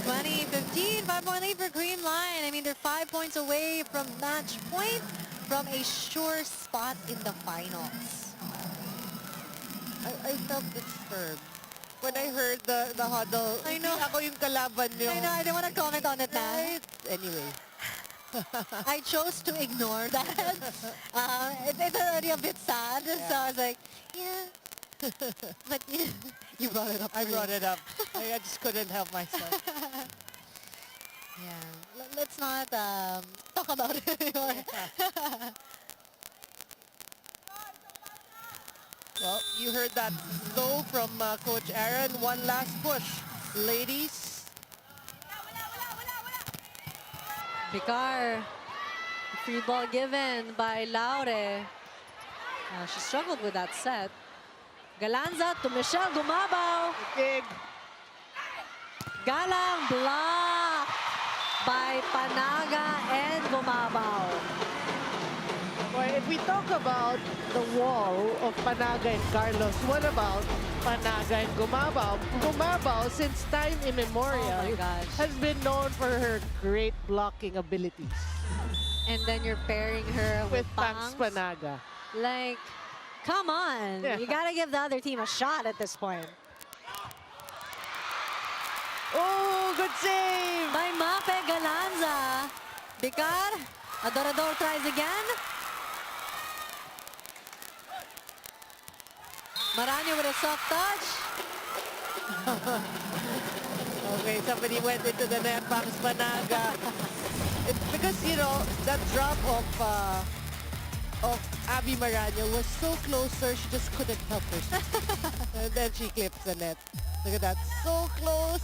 2015, 5-point lead for Creamline. I mean, they're 5 points away from match point from a sure spot in the finals. I felt disturbed when I heard the huddle. I know. Hindi ako yung kalaban nyo. I know, I didn't want to comment on it now. Right? Anyway. I chose to ignore that. It's already a bit sad, so I was like, yeah. But you brought it up. I brought it up. I just couldn't help myself. Yeah. Let's not talk about it anymore. Well, you heard that though from Coach Aaron. One last push. Ladies. Picar. Free ball given by Laure. She struggled with that set. Galanza to Michelle Gumabaw. Big. Galang block by Panaga and Gumabaw. Well, if we talk about the wall of Panaga and Carlos, what about Panaga and Gumabaw? Gumabaw, since time immemorial, Oh my gosh. has been known for her great blocking abilities. And then you're pairing her with Pangs Pangs. Panaga. Like, come on. Yeah. You gotta give the other team a shot at this point. Oh, good save! By Mape Galanza. Picar. Adorador tries again. Maranyo with a soft touch. Okay, somebody went into the net, Pangs Panaga. It's because, you know, that drop of Abby Maranyo was so close, sir, she just couldn't help herself. And then she clips the net. Look at that, so close.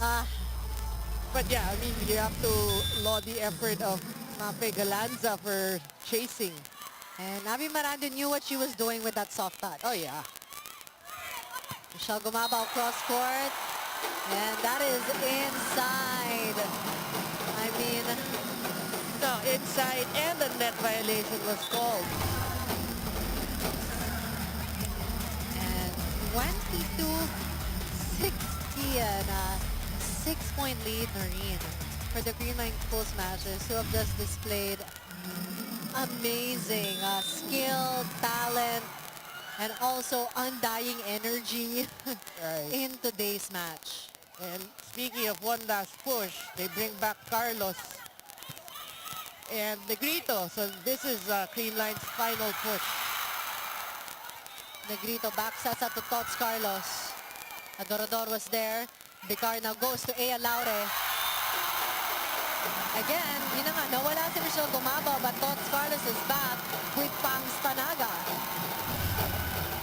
But yeah, I mean, you have to laud the effort of Mape Galanza for chasing. And Abby Maranyo knew what she was doing with that soft touch. Oh yeah. Michelle Gumabaw cross court. And that is inside. I mean, No, inside, and the net violation was called. and 22-60 and a 6-point lead, Noreen, for the Creamline Cool Smashers, who have just displayed amazing skill, talent, and also undying energy Right. in today's match. And speaking of one last push, they bring back Carlos and Negrito. So this is Creamline's final push. Negrito back sets up to Tots Carlos. Adorador was there. Picar now goes to Ea Laure. Again, yun na nga, nawala si Michelle Gumabaw, but Tots Carlos is back with Pangs Panaga.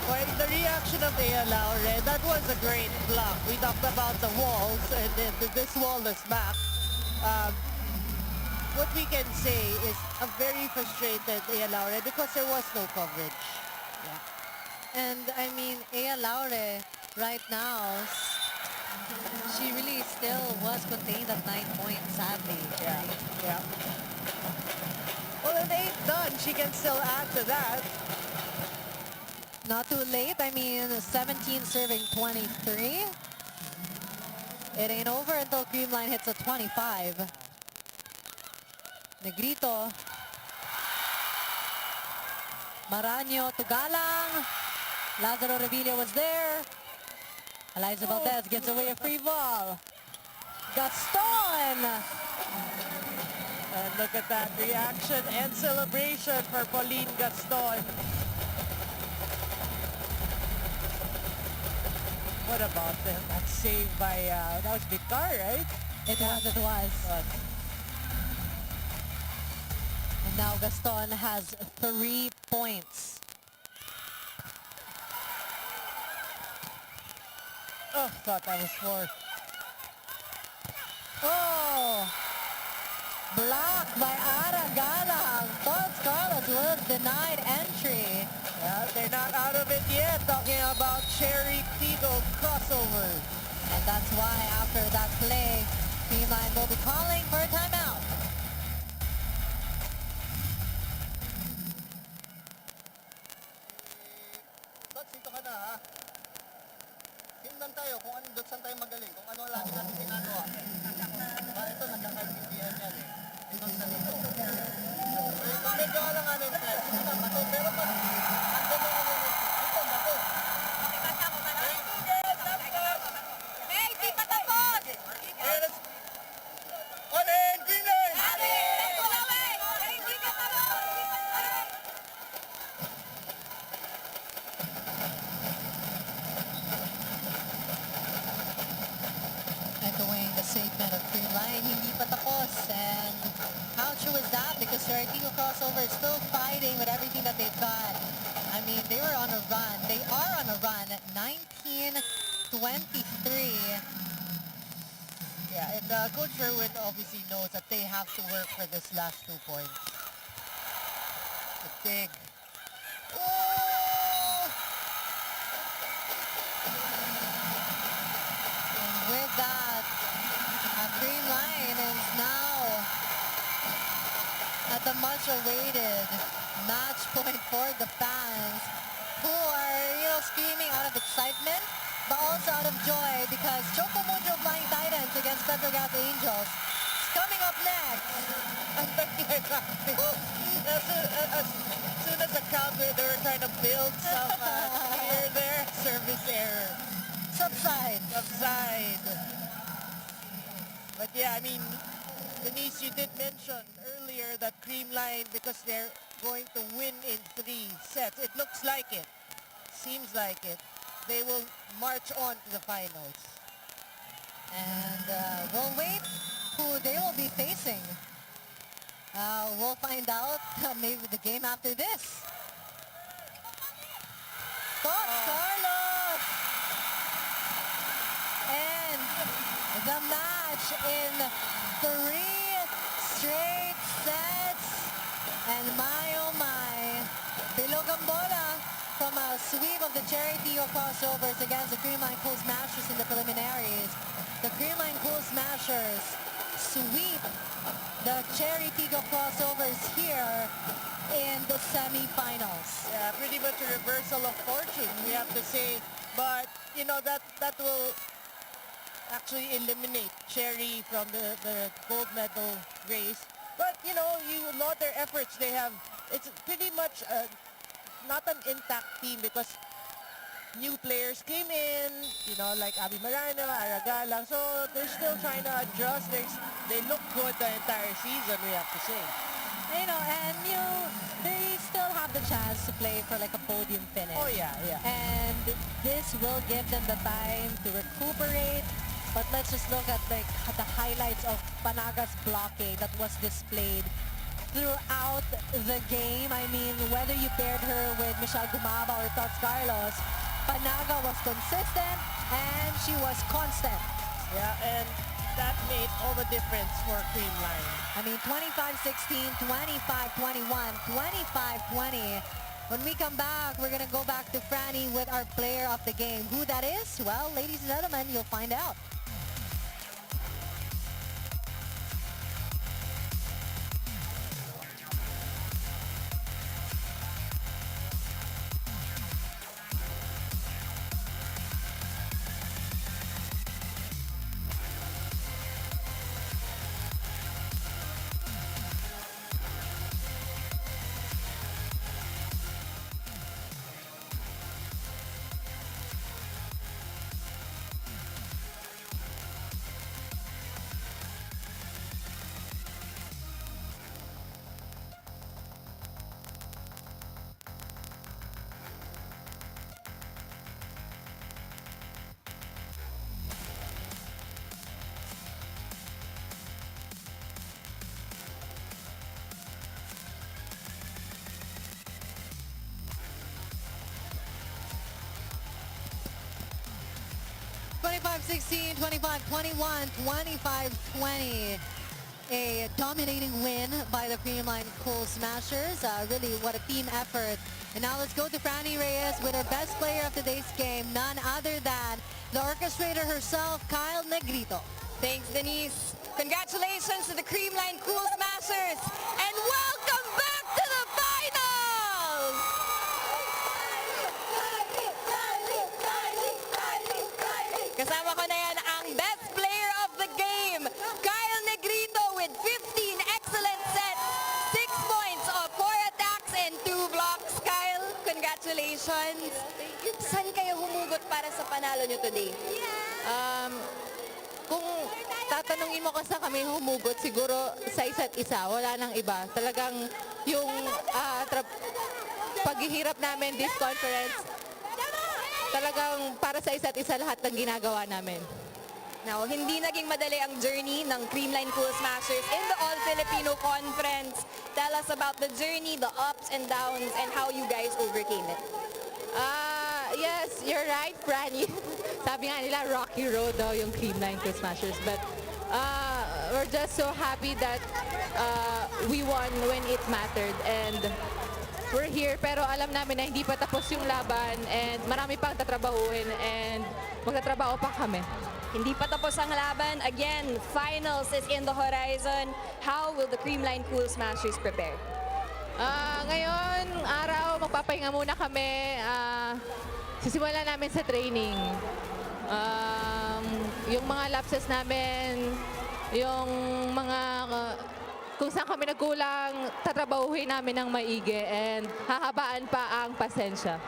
Well, the Ria reaction of Ea Laure, that was a great block. We talked about the walls, and then this wall is back. What we can say is a very frustrated Ea Laure because there was no coverage. And I mean, Ea Laure right now, she really still was contained at 9 points, sadly. Yeah. Well, if 8 done, she can still add to that. Not too late. I mean, 17 serving 23. It ain't over until Creamline hits a 25. Negrito. Maraño to Galang. Lazaro Revilla was there. Eliza Valdez gives away a free ball. Gaston! And look at that reaction and celebration for Pauline Gaston. What about that save by, that was Vicar, right? It was. And now Gaston has 3 points. Oh, thought that was 4. Oh! Blocked by Ara Galang. Tots Carlos was denied entry. Yeah, they're not out of it yet. Talking about Chery Tiggo crossover. And that's why after that play, Creamline will be calling for a timeout. Tots, dito ka na ha. Tingnan tayo kung saan tayo magaling, kung ano lang natin ginagawa. Ito, nagkakaintindihan yan eh. Dito sa dito. Pag medyo alanganin, pero pag andun mo naman dito, bato. Hey, di pa tapos! On in, Greenland! Let's go away! Hindi ka tapos! Echoing the statement of Creamline, hindi pa tapos. And how true is that? Because Chery Tiggo crossover is still fighting with everything that they've got. I mean, they were on a run. They are on a run at 19-23. Yeah, and Coach Sherwood obviously knows that they have to work for this last 2 points. The dig. Oh! And with that, Creamline is now at the much-awaited match point for the fans who are, screaming out of excitement, but also out of joy because Choco Mucho Flying Titans against Petrogas Angels is coming up next. As soon as the crowd, they were trying to build some clear there, service error. Subside. But yeah, I mean, Denise, you did mention earlier that Creamline, because they're going to win in 3 sets, it looks like it, seems like it, they will march on to the finals. And we'll wait who they will be facing. We'll find out maybe the game after this. Tots Carlos! And the match in 3 straight sets. And my oh my, Pilogambola from a sweep of the Chery Tiggo crossovers against the Creamline Cool Smashers in the preliminaries. The Creamline Cool Smashers sweep the Chery Tiggo crossovers here in the semifinals. Yeah, pretty much a reversal of fortune, we have to say. But, that will actually eliminate Chery from the gold medal race. But, you laud their efforts. It's pretty much not an intact team because new players came in, like Abby Marano, Aragalang. So they're still trying to adjust. They look good the entire season, we have to say. They still have the chance to play for like a podium finish. Oh yeah. And this will give them the time to recuperate. But let's just look at the highlights of Panaga's blocking that was displayed throughout the game. I mean, whether you paired her with Michelle Gumaba or Tots Carlos, Panaga was consistent and she was constant. Yeah, and that made all the difference for Creamline. I mean, 25-16, 25-21, 25-20. When we come back, we're going to go back to Franny with our player of the game. Who that is? Well, ladies and gentlemen, you'll find out. (25-16, 25-21, 25-20). A dominating win by the Creamline Cool Smashers. Really, what a team effort. And now let's go to Franny Reyes with her best player of today's game, none other than the orchestrator herself, Kyle Negrito. Thanks, Denise. Congratulations to the Creamline Cool Smashers. And welcome back to the finals! Kasama ko na yan ang best player of the game, Kyle Negrito with 15 excellent sets, 6 points of 4 attacks and 2 blocks. Kyle, congratulations. Saan kayo humugot para sa panalo nyo today? Kung tatanungin mo kasi kami humugot, siguro sa isa't isa, wala nang iba. Talagang yung paghihirap namin this conference, talagang para sa isa't isa lahat ng ginagawa namin. Now, hindi naging madali ang journey ng Creamline Cool Smashers in the All-Filipino Conference. Tell us about the journey, the ups and downs, and how you guys overcame it. Yes, you're right, Franny. Sabi nga nila, rocky road daw yung Creamline Cool Smashers. But we're just so happy that we won when it mattered. And we're here, pero alam namin na hindi pa tapos yung laban and marami pang tatrabahuin and magtatrabaho pa kami. Hindi pa tapos ang laban. Again, finals is in the horizon. How will the Creamline Cool Smashers prepare? Ngayon, araw, magpapahinga muna kami. Sisimulan namin sa training. Yung mga lapses namin, yung mga kung saan kami nagkulang, tatrabahuhin namin ng maigi and hahabaan pa ang pasensya.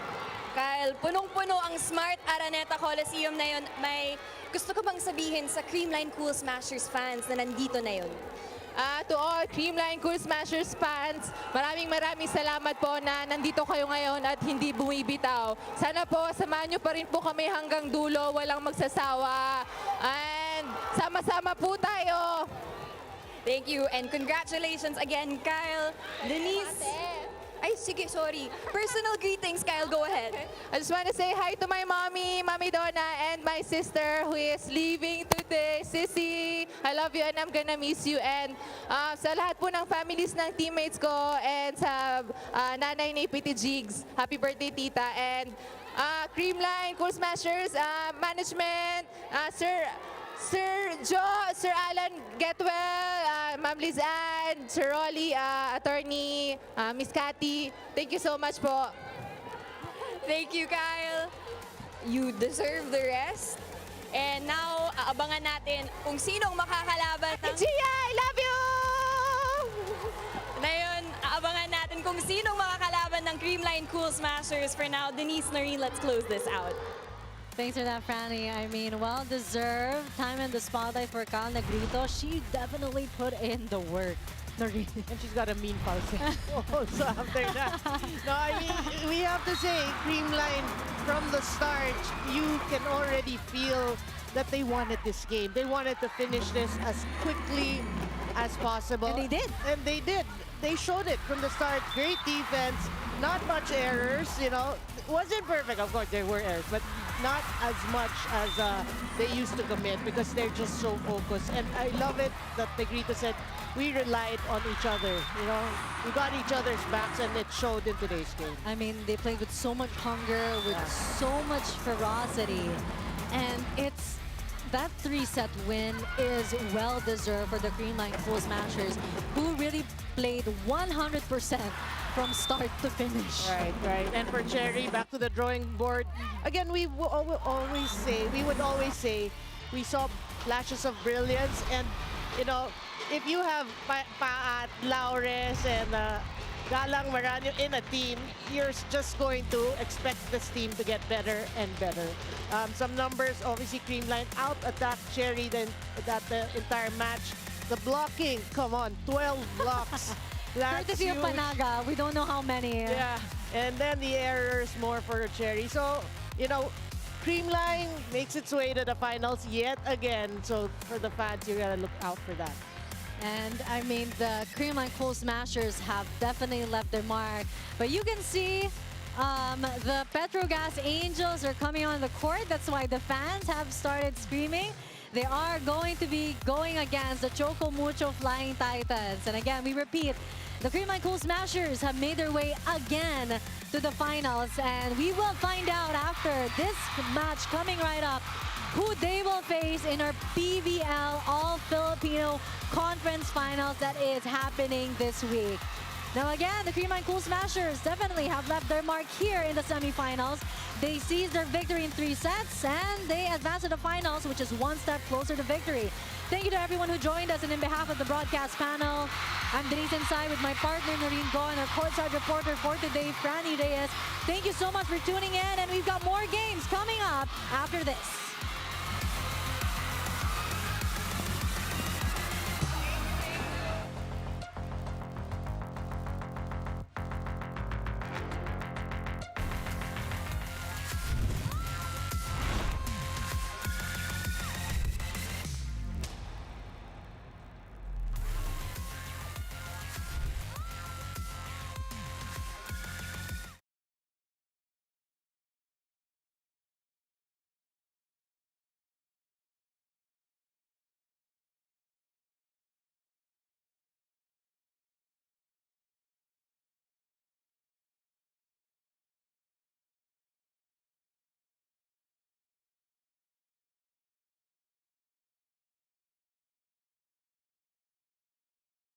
Kyle, punong-puno ang Smart Araneta Coliseum na yun. May gusto ko bang sabihin sa Creamline Cool Smashers fans na nandito na yun? To all Creamline Cool Smashers fans, maraming salamat po na nandito kayo ngayon at hindi bumibitaw. Sana po samahan nyo pa rin po kami hanggang dulo, walang magsasawa. And sama-sama po tayo. Thank you and congratulations again, Kyle. Denise. Ay, sige, sorry. Personal greetings, Kyle. Go ahead. I just want to say hi to my mommy, Mommy Donna, and my sister who is leaving today, Sissy. I love you and I'm gonna miss you. And sa lahat po ng families ng teammates ko and sa nanay ni Pity Jigs, happy birthday, tita. And Creamline, Cool Smashers, management, Sir Joe, Sir Alan Getwell, Ma'am Lizanne, Sir Rolly, Attorney, Miss Cathy. Thank you so much po. Thank you, Kyle. You deserve the rest. And now, aabangan natin kung sinong makakalaban ng... Gia, I love you! Ngayon, aabangan natin kung sinong makakalaban ng Creamline Cool Smashers. For now, Denise, Noreen, let's close this out. Thanks for that, Franny. I mean, well-deserved time in the spotlight for Kyle Negrito. She definitely put in the work. And she's got a mean pulse also after that. No, I mean, we have to say, Creamline, from the start, you can already feel that they wanted this game. They wanted to finish this as quickly as possible. And they did. And they did. They showed it from the start. Great defense, not much errors, you know. wasn't perfect. Of course, there were errors, but not as much as they used to commit because they're just so focused. And I love it that Negrito said we relied on each other. You know, we got each other's backs, and it showed in today's game. I mean, they played with so much hunger, with so much ferocity, and it's that 3-set win is well deserved for the Creamline Cool Smashers, who really played 100% from start to finish. Right, right. And for Chery, back to the drawing board. Again, we would always say, we saw flashes of brilliance, and you know, if you have Paat, Laures, and Galang Maranyo in a team, you're just going to expect this team to get better and better. Some numbers, obviously Creamline out-attacked Chery the entire match. The blocking, come on, 12 blocks. That's Courtesy of huge. Panaga, we don't know how many. Yeah, and then the errors more for Chery. So, you know, Creamline makes its way to the finals yet again. So for the fans, you gotta look out for that. And I mean, the Creamline Cool Smashers have definitely left their mark. But you can see the Petrogas Angels are coming on the court. That's why the fans have started screaming. They are going to be going against the Choco Mucho Flying Titans. And again, we repeat, the Creamline Cool Smashers have made their way again to the finals. And we will find out after this match coming right up who they will face in our Pvl All-Filipino Conference Finals that is happening this week. Now again, the Creamline Cool Smashers definitely have left their mark here in the semifinals. They seized their victory in 3 sets and they advance to the finals, which is 1 step closer to victory. Thank you to everyone who joined us, and in behalf of the broadcast panel, I'm Denise Inside with my partner Noreen Go and our courtside reporter for today, Franny Reyes. Thank you so much for tuning in, and we've got more games coming up after this.